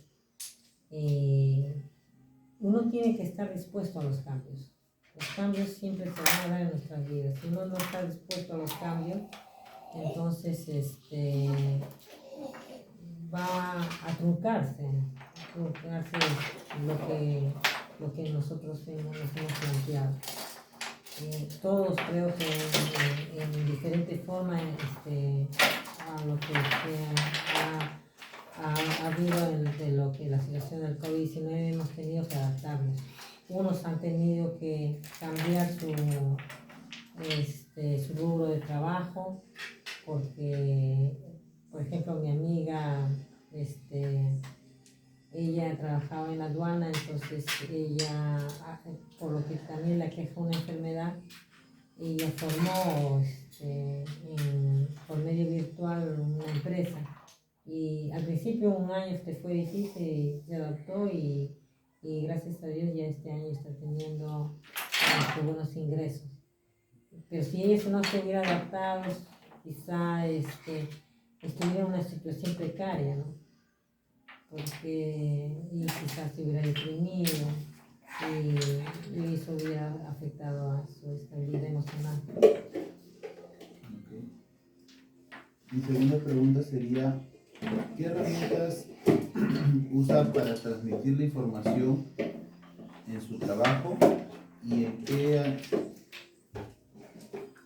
Uno tiene que estar dispuesto a los cambios. Los cambios siempre se van a dar en nuestras vidas. Si uno no está dispuesto a los cambios, entonces va a truncarse lo que nosotros nos hemos planteado. Todos creo que en diferentes formas a lo que ha habido de lo que la situación del COVID-19 hemos tenido que adaptarnos. Unos han tenido que cambiar su rubro de trabajo porque, por ejemplo, mi amiga, ella trabajaba en la aduana, entonces ella, por lo que también la queja una enfermedad, ella formó por medio virtual una empresa. Y al principio un año fue difícil, se adaptó y gracias a Dios ya este año está teniendo buenos ingresos. Pero si ella no se hubiera adaptado, quizá estuviera en una situación precaria, ¿no? Porque y quizás se hubiera deprimido y eso hubiera afectado a su estabilidad emocional. Okay. Mi segunda pregunta sería, ¿qué herramientas usa para transmitir la información en su trabajo y en qué...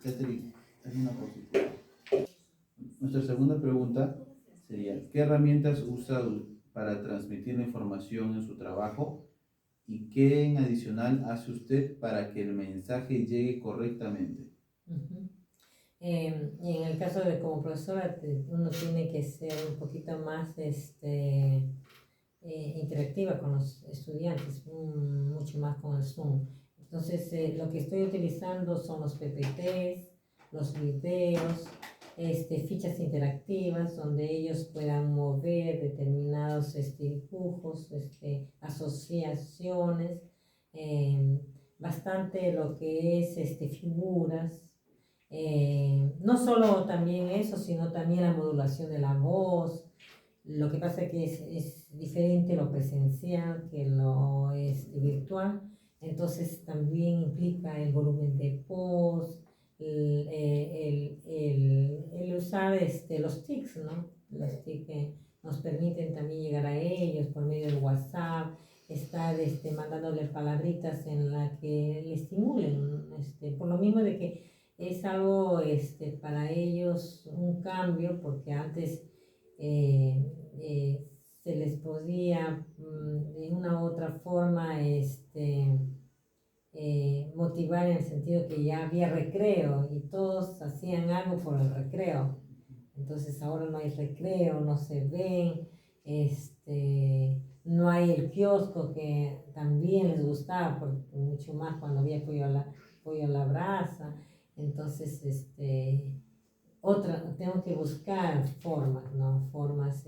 Catherine, haz una cosita. Nuestra segunda pregunta sería, ¿qué herramientas usa para transmitir la información en su trabajo y qué en adicional hace usted para que el mensaje llegue correctamente? Uh-huh. Y en el caso de como profesora, uno tiene que ser un poquito más interactiva con los estudiantes, mucho más con el Zoom. Entonces, lo que estoy utilizando son los PPTs, los videos, fichas interactivas donde ellos puedan mover determinados dibujos, asociaciones, bastante lo que es figuras. No solo también eso, sino también la modulación de la voz. Lo que pasa es que es diferente lo presencial que lo virtual. Entonces también implica el volumen de voz, el usar los TICs, ¿no? Los TICs que nos permiten también llegar a ellos por medio del WhatsApp, estar mandándole palabritas en la que le estimulen, por lo mismo de que es algo para ellos un cambio, porque antes se les podía de una u otra forma motivar en el sentido que ya había recreo y todos hacían algo por el recreo. Entonces ahora no hay recreo, no se ven, no hay el kiosco que también les gustaba, mucho más cuando había pollo a la brasa. Entonces, tengo que buscar formas, ¿no? Formas,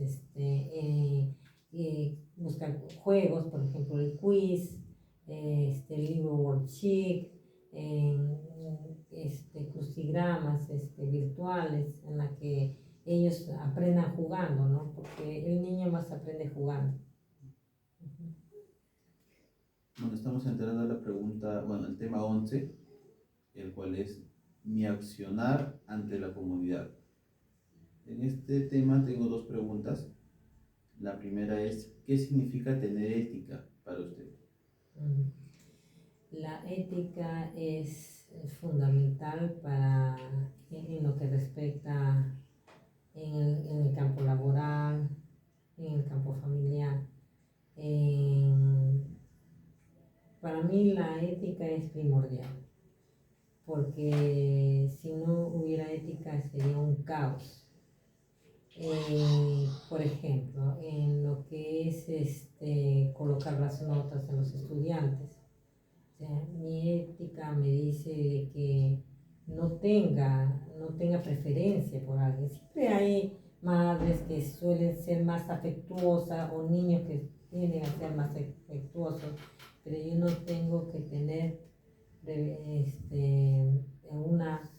buscar juegos, por ejemplo, el quiz, el libro Worksheet, crucigramas virtuales en la que ellos aprendan jugando, ¿no? Porque el niño más aprende jugando. Bueno, estamos entrando a la pregunta, bueno, el tema 11, el cual es mi accionar ante la comunidad. En este tema tengo dos preguntas. La primera es, ¿qué significa tener ética para usted? La ética es fundamental en lo que respecta en el campo laboral, en el campo familiar. Para mí la ética es primordial, porque si no hubiera ética sería un caos. Por ejemplo, en lo que es colocar las notas en los estudiantes. O sea, mi ética me dice de que no tenga preferencia por alguien. Siempre hay madres que suelen ser más afectuosas o niños que tienden a ser más afectuosos, pero yo no tengo que tener una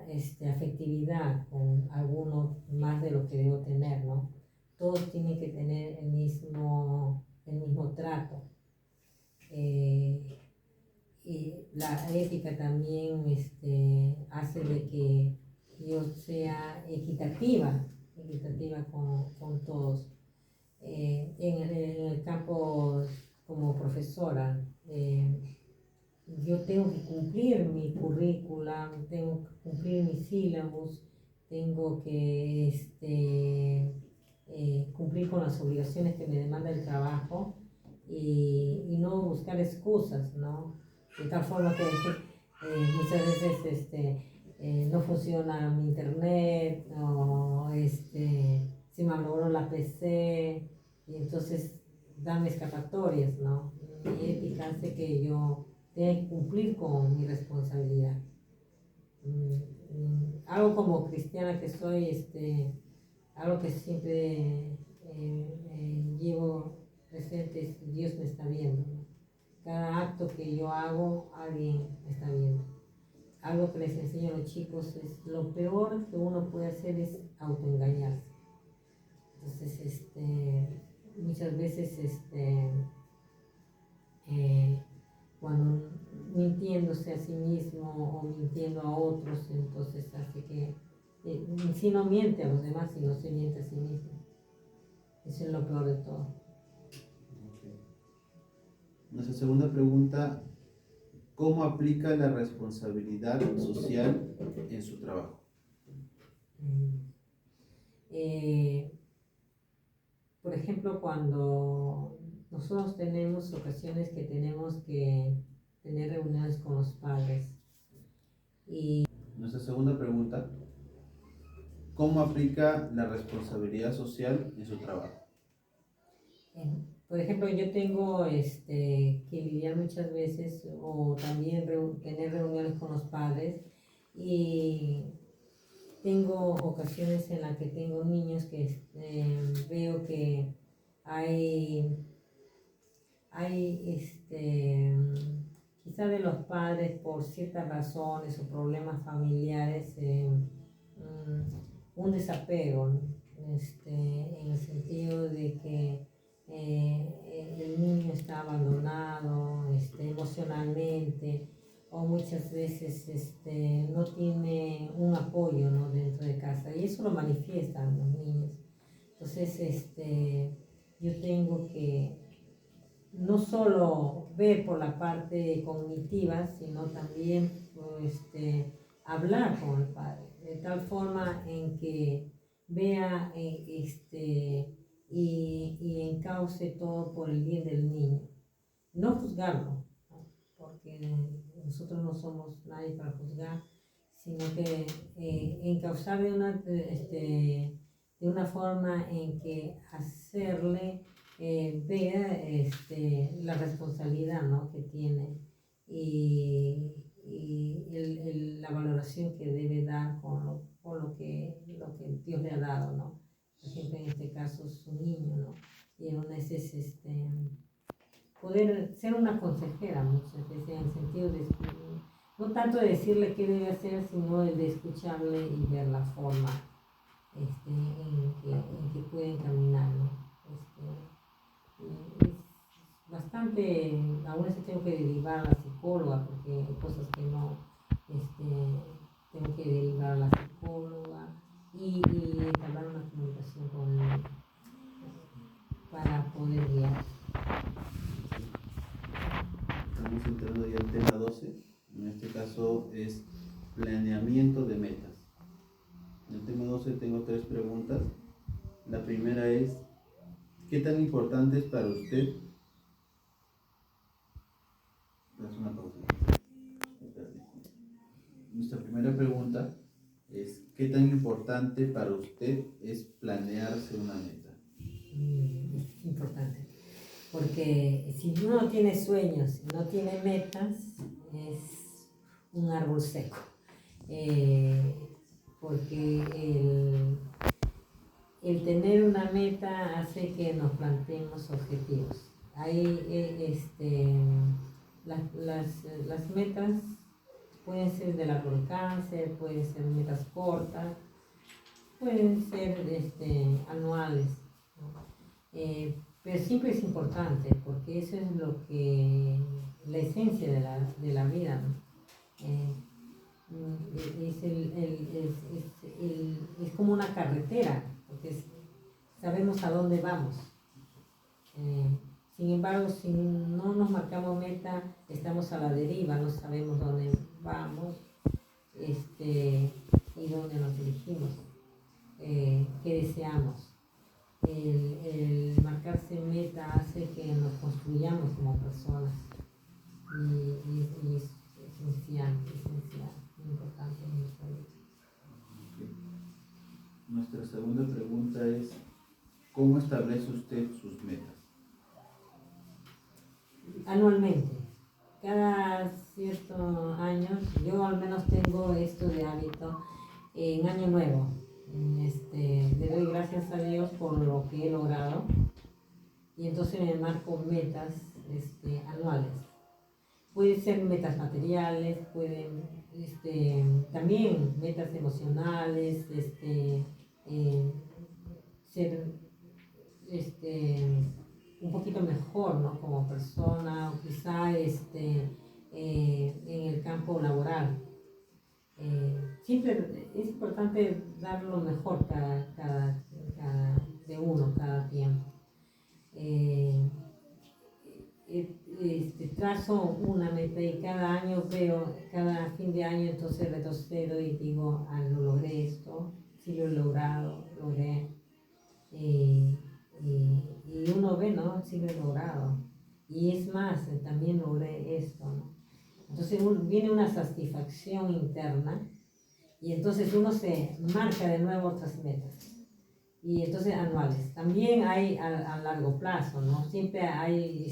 afectividad con alguno más de lo que debo tener, ¿no? Todos tienen que tener el mismo trato. Y la ética también hace de que yo sea equitativa con todos. En el campo como profesora, yo tengo que cumplir mi currícula, tengo que cumplir mis sílabos, tengo que cumplir con las obligaciones que me demanda el trabajo y no buscar excusas, ¿no? De tal forma que muchas veces no funciona mi internet o se malogró la PC y entonces dame escapatorias, ¿no? Mi ética hace que yo tenga que cumplir con mi responsabilidad. Algo como cristiana que soy, algo que siempre llevo presente es Dios me está viendo, ¿no? Cada acto que yo hago, alguien está viendo. Algo que les enseño a los chicos es lo peor que uno puede hacer es autoengañarse. Entonces, muchas veces, cuando mintiéndose a sí mismo o mintiendo a otros, entonces hace que, si no miente a los demás, si no se miente a sí mismo. Eso es lo peor de todo. Okay. Nuestra segunda pregunta, ¿cómo aplica la responsabilidad social en su trabajo? Por ejemplo, cuando nosotros tenemos ocasiones que tenemos que tener reuniones con los padres. Nuestra segunda pregunta, ¿cómo aplica la responsabilidad social en su trabajo? Por ejemplo, yo tengo que lidiar muchas veces o también tener reuniones con los padres y tengo ocasiones en las que tengo niños que veo que hay hay quizá de los padres por ciertas razones o problemas familiares un desapego, en el sentido de que el niño está abandonado emocionalmente, o muchas veces no tiene un apoyo, ¿no?, dentro de casa, y eso lo manifiestan los niños. Entonces yo tengo que no solo ver por la parte cognitiva, sino también hablar con el padre, de tal forma en que vea y encauce todo por el bien del niño. No juzgarlo, ¿no?, porque nosotros no somos nadie para juzgar, sino que encauzar de una forma en que hacerle vea la responsabilidad, ¿no?, que tiene, y la valoración que debe dar con lo que Dios le ha dado, ¿no? Por ejemplo, en este caso su niño, ¿no? Y aún es poder ser una consejera muchas veces, en el sentido de no tanto de decirle qué debe hacer, sino el de escucharle y ver la forma en que pueden caminar, ¿no? Es bastante, aún así tengo que derivar a la psicóloga, porque hay cosas que no, tengo que derivar a la psicóloga y entablar una comunicación con él para poder guiar. Estamos entrando ya al tema 12. En este caso es planeamiento de metas. En el tema 12 tengo 3 preguntas. La primera es, ¿qué tan importante es para usted? Haz una pausa. Nuestra primera pregunta es, ¿qué tan importante para usted es planearse una meta? Es importante, porque si uno no tiene sueños y no tiene metas, es un árbol seco. Porque el tener una meta hace que nos planteemos objetivos. Hay las metas pueden ser de largo alcance, pueden ser metas cortas, pueden ser anuales, ¿no? Pero siempre es importante, porque eso es lo que la esencia de la vida, ¿no? Es como una carretera, porque sabemos a dónde vamos. Sin embargo, si no nos marcamos meta, estamos a la deriva, no sabemos dónde vamos y dónde nos dirigimos, qué deseamos. El marcarse meta hace que nos construyamos como personas, y es esencial, muy importante en nuestra vida. Okay. Nuestra segunda pregunta es, ¿cómo establece usted sus metas? Anualmente, cada ciertos años, yo al menos tengo esto de hábito en Año Nuevo. Le doy gracias a Dios por lo que he logrado, y entonces me marco metas anuales. Pueden ser metas materiales, pueden también metas emocionales, ser un poquito mejor, ¿no?, como persona, o quizá en el campo laboral. Siempre es importante dar lo mejor de uno cada tiempo. Trazo una meta y cada año veo, cada fin de año entonces retrocedo y digo, lo logré esto, sí lo he logrado, logré. Y uno ve, ¿no?, sí lo he logrado. Y es más, también logré esto, ¿no? Entonces viene una satisfacción interna, y entonces uno se marca de nuevo otras metas. Y entonces anuales. También hay a largo plazo, ¿no? Siempre hay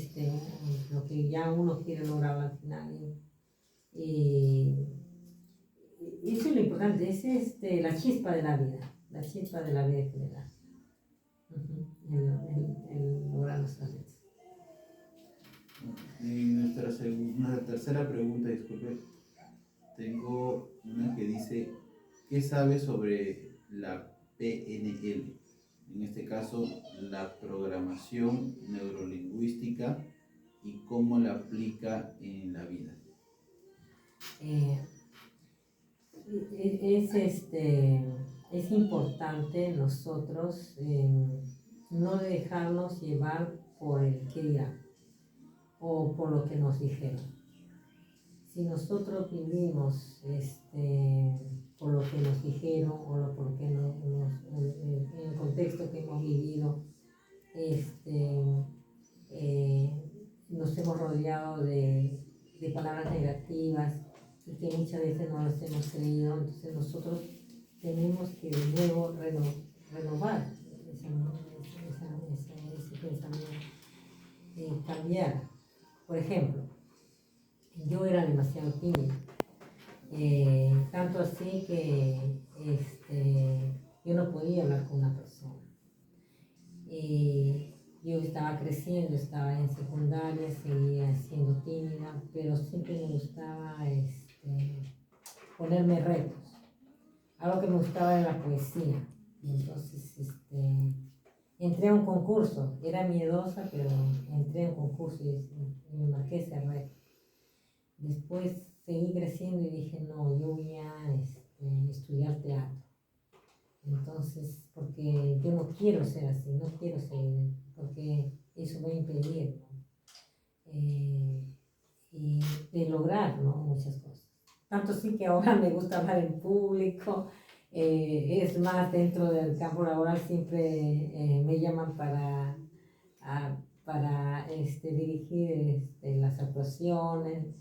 lo que ya uno quiere lograr al final. Y eso es lo importante, es la chispa de la vida, la chispa de la vida que le da. El lograr nuestras metas. En nuestra tercera pregunta, disculpe, tengo una que dice, ¿qué sabe sobre la PNL? En este caso, la programación neurolingüística y cómo la aplica en la vida. Eh, es importante nosotros no dejarnos llevar por el que dirá o por lo que nos dijeron. Si nosotros vivimos por lo que nos dijeron o por lo que en el contexto que hemos vivido, nos hemos rodeado de palabras negativas y que muchas veces no las hemos creído, entonces nosotros tenemos que de nuevo renovar ese pensamiento, cambiar. Por ejemplo, yo era demasiado tímida, tanto así que yo no podía hablar con una persona. Yo estaba creciendo, estaba en secundaria, seguía siendo tímida, pero siempre me gustaba ponerme retos. Algo que me gustaba era la poesía. Entonces entré a un concurso, era miedosa, pero entré a un concurso y me marqué ese reto. Después seguí creciendo y dije, no, yo voy a estudiar teatro. Entonces, porque yo no quiero ser así, no quiero ser, porque eso va a impedir, ¿no? Y de lograr, ¿no? Muchas cosas. Tanto sí que ahora me gusta hablar en público, es más, dentro del campo laboral siempre me llaman para dirigir las actuaciones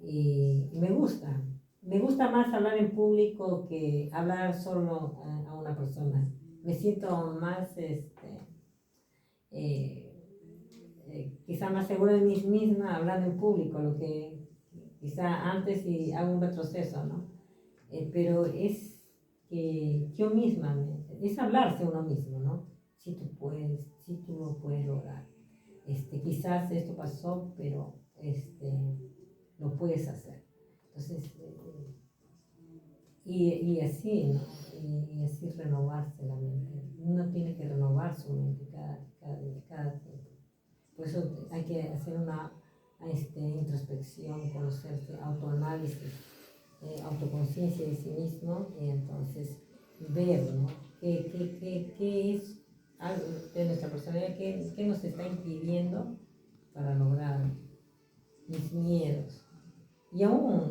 y me gusta. Me gusta más hablar en público que hablar solo a una persona. Me siento más, quizá más segura de mí misma hablando en público, lo que quizá antes y hago un retroceso, ¿no? Pero es que yo misma, es hablarse uno mismo, ¿no? Si tú puedes, si tú lo puedes lograr. Quizás esto pasó, pero lo puedes hacer. Entonces, y así, ¿no? Y así renovarse la mente. Uno tiene que renovar su mente cada tiempo. Por eso hay que hacer una introspección, conocerse, autoanálisis, autoconciencia de sí mismo, y entonces ver, ¿no? ¿Qué es algo de nuestra personalidad, qué nos está impidiendo para lograr mis miedos. Y aún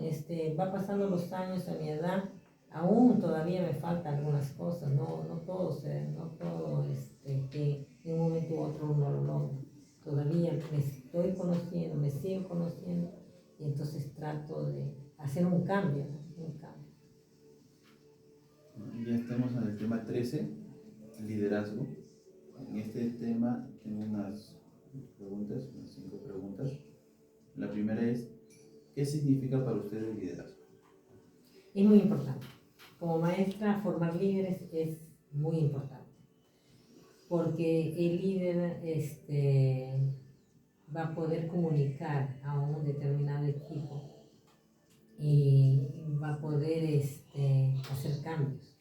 va pasando los años a mi edad, aún todavía me faltan algunas cosas, no todo que en un momento u otro uno lo logra. Todavía me estoy conociendo, me sigo conociendo, y entonces trato de hacer un cambio, ¿no? Un cambio. Ya estamos en el tema 13, liderazgo. En este tema tengo unas preguntas, unas 5 preguntas. La primera es, ¿qué significa para usted el liderazgo? Es muy importante. Como maestra, formar líderes es muy importante, porque el líder va a poder comunicar a un determinado equipo y va a poder hacer cambios.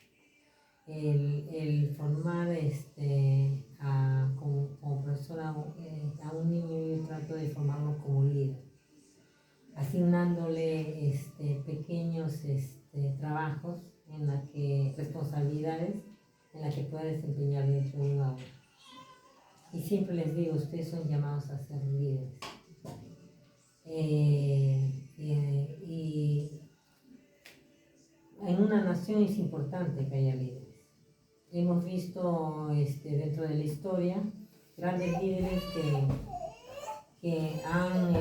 El formar como profesora a un niño, yo trato de formarlo como líder, asignándole pequeños trabajos, responsabilidades en las que pueda desempeñar dentro de una aula. Y siempre les digo, ustedes son llamados a ser líderes. Y en una nación es importante que haya líderes. Hemos visto dentro de la historia grandes líderes que han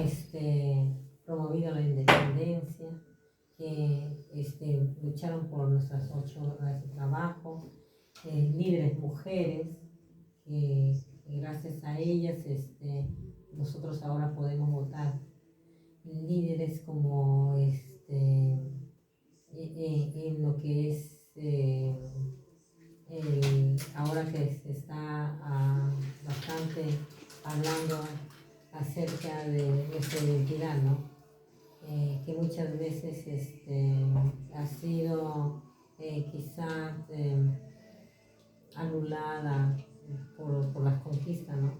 promovido la independencia, que lucharon por nuestras 8 horas de trabajo, líderes mujeres, que gracias a ellas nosotros ahora podemos votar, líderes como en lo que es ahora que se está bastante hablando acerca social, ¿no? Que muchas veces ha sido quizá anulada por las conquistas, ¿no?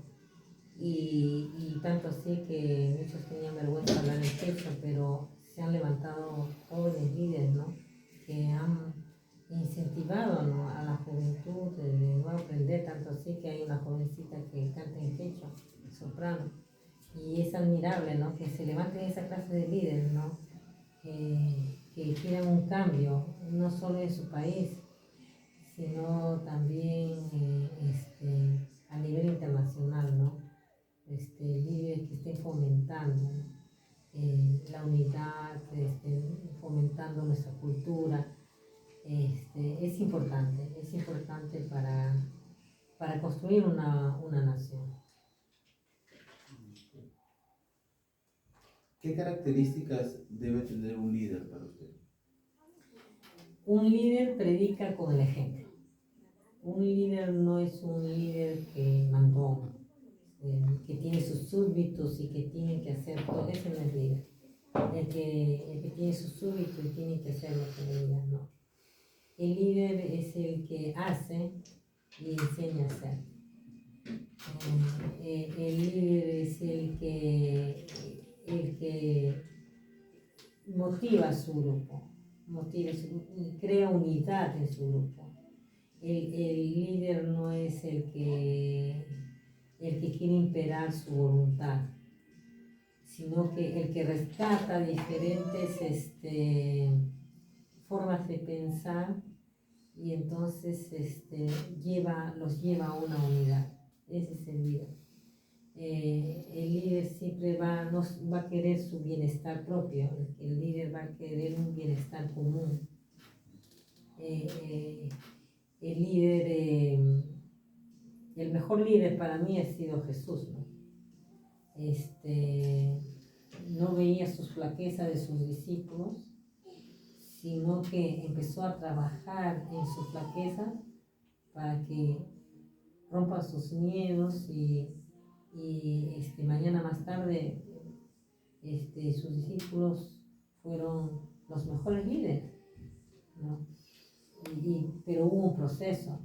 Y tanto así que muchos tenían vergüenza de hablar el pecho, pero se han levantado jóvenes líderes, ¿no? Que han incentivado, ¿no?, a la juventud de nuevo aprender, tanto así que hay una jovencita que canta en quechua, soprano, y es admirable, ¿no?, que se levanten esa clase de líderes, ¿no?, que quieran un cambio, no solo en su país, sino también a nivel internacional, ¿no? Líderes que estén fomentando la unidad, fomentando nuestra cultura. Es importante para construir una nación. ¿Qué características debe tener un líder para usted? Un líder predica con el ejemplo. Un líder no es un líder que mandó, que tiene sus súbditos y que tiene que hacer todo. Ese no es líder. El que tiene sus súbditos y tiene que hacer lo que le digan, no. El líder es el que hace y enseña a hacer. El líder es el que motiva a su grupo, y crea unidad en su grupo. El líder no es el que quiere imperar su voluntad, sino que el que rescata diferentes formas de pensar y entonces los lleva a una unidad. Ese es el líder. El líder siempre no va a querer su bienestar propio, el líder va a querer un bienestar común. El líder, el mejor líder para mí ha sido Jesús, ¿no? No veía sus flaquezas de sus discípulos, sino que empezó a trabajar en sus flaquezas para que rompan sus miedos y mañana más tarde sus discípulos fueron los mejores líderes, ¿no? Pero hubo un proceso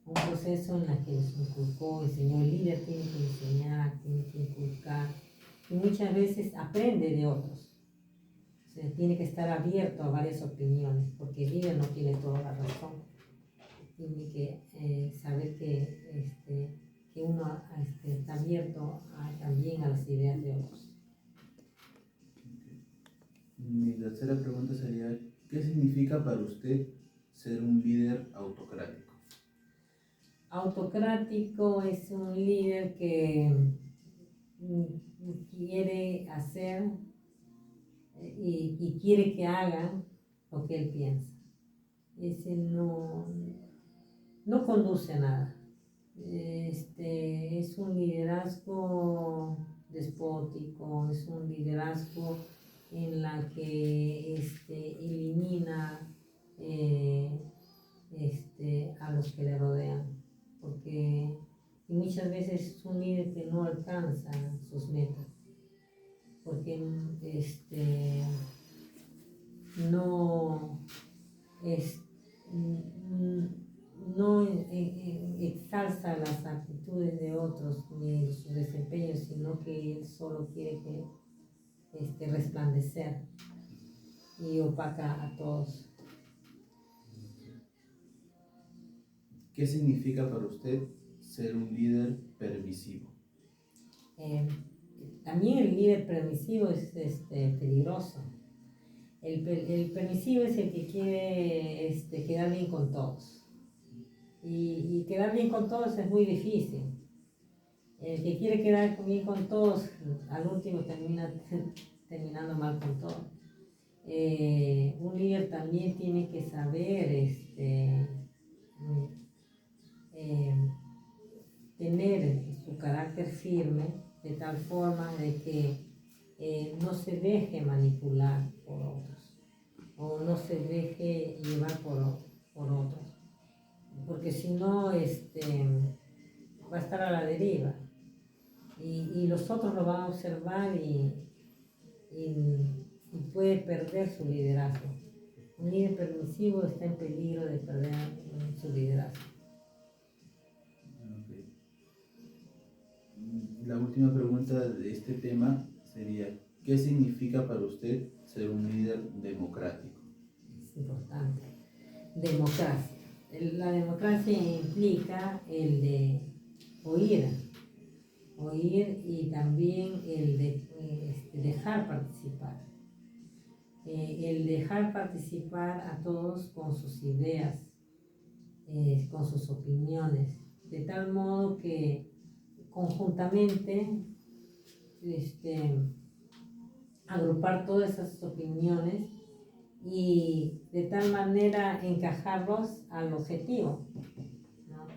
en el que les inculcó, enseñó. El líder tiene que enseñar, tiene que inculcar, y muchas veces aprende de otros. O sea, tiene que estar abierto a varias opiniones, porque el líder no tiene toda la razón. Tiene que saber que uno está abierto también a las ideas de otros. Mi tercera pregunta sería, ¿qué significa para usted ser un líder autocrático? Autocrático es un líder que quiere hacer y quiere que hagan lo que él piensa. Ese no conduce a nada. Es un liderazgo despótico, es un liderazgo en la que elimina a los que le rodean, porque muchas veces es un líder que no alcanza sus metas, porque no es no exalza las actitudes de otros ni su desempeño, sino que él solo quiere que resplandecer y opaca a todos. ¿Qué significa para usted ser un líder permisivo? También el líder permisivo es peligroso. El permisivo es el que quiere quedar bien con todos. Y quedar bien con todos es muy difícil. El que quiere quedar bien con todos, al último termina terminando mal con todos. Un líder también tiene que saber tener su carácter firme de tal forma de que no se deje manipular por otros o no se deje llevar por otros, porque si no va a estar a la deriva y los otros lo van a observar y y puede perder su liderazgo. Un líder permisivo está en peligro de perder su liderazgo. Okay. La última pregunta de este tema sería, ¿qué significa para usted ser un líder democrático? Es importante. Democracia. La democracia implica el de oír y también el de dejar participar. El dejar participar a todos con sus ideas, con sus opiniones, de tal modo que conjuntamente agrupar todas esas opiniones y de tal manera encajarlos al objetivo, ¿no?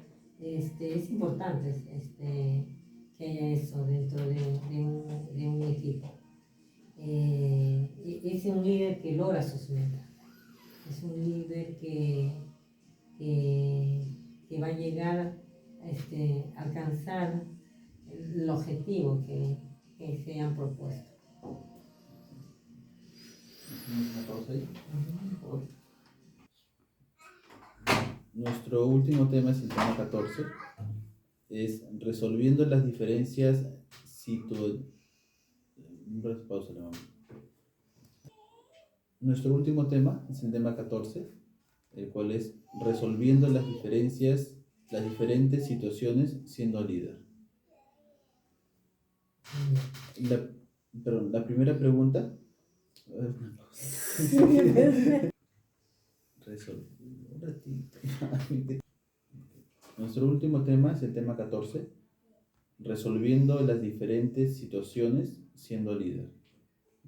Es importante que haya eso dentro de un equipo. Es un líder que logra sus metas, es un líder que va a llegar a alcanzar el objetivo que se han propuesto. Una pausa ahí, por favor. Nuestro último tema es el tema 14, es resolviendo las diferencias pausa, Nuestro último tema es el tema 14, el cual es resolviendo las diferentes situaciones siendo líder. La primera pregunta. Un ratito. Nuestro último tema es el tema 14, resolviendo las diferentes situaciones siendo líder.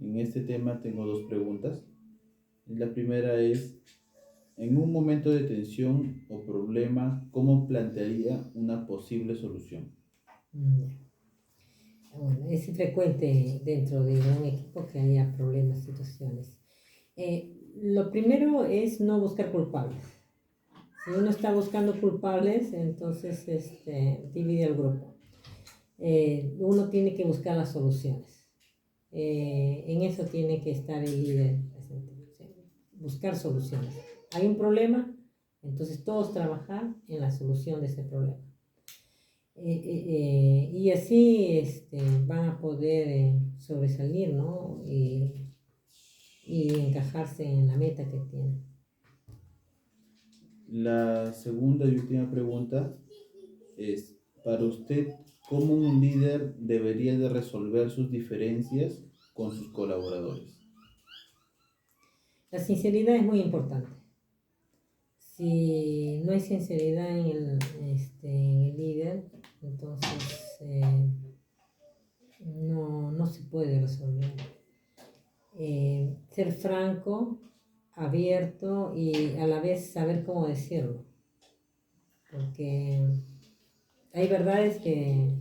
En este tema tengo dos preguntas. La primera es, en un momento de tensión o problema, ¿cómo plantearía una posible solución? Bueno, es frecuente dentro de un equipo que haya problemas, situaciones. Lo primero es no buscar culpables. Si uno está buscando culpables, entonces divide al grupo. Uno tiene que buscar las soluciones. En eso tiene que estar el líder presente. Buscar soluciones. Hay un problema, entonces todos trabajar en la solución de ese problema. Y así van a poder sobresalir, ¿no? Y encajarse en la meta que tienen. La segunda y última pregunta es, para usted, ¿cómo un líder debería de resolver sus diferencias con sus colaboradores? La sinceridad es muy importante. Si no hay sinceridad en el líder, entonces no se puede resolver. Ser franco, abierto y a la vez saber cómo decirlo. Porque hay verdades que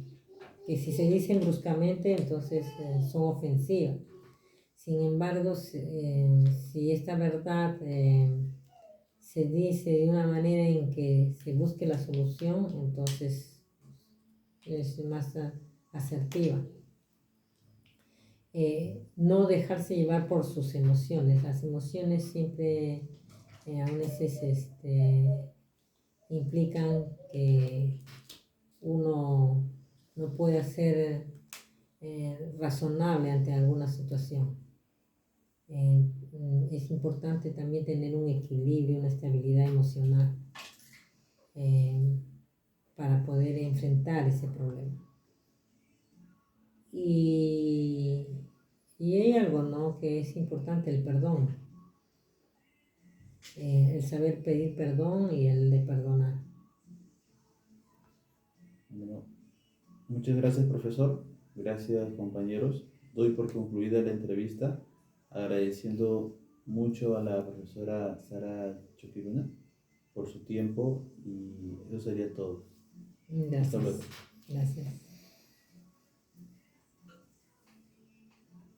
si se dicen bruscamente, entonces son ofensivas. Sin embargo, si esta verdad se dice de una manera en que se busque la solución, entonces es más asertiva. No dejarse llevar por sus emociones. Las emociones siempre a veces implican que uno no puede ser razonable ante alguna situación. Es importante también tener un equilibrio, una estabilidad emocional para poder enfrentar ese problema. Y hay algo, ¿no?, que es importante, el perdón. El saber pedir perdón y el de perdonar. Bueno, muchas gracias, profesor. Gracias, compañeros. Doy por concluida la entrevista, agradeciendo mucho a la profesora Sara Choquiruna por su tiempo, y eso sería todo. Gracias. Hasta luego. Gracias.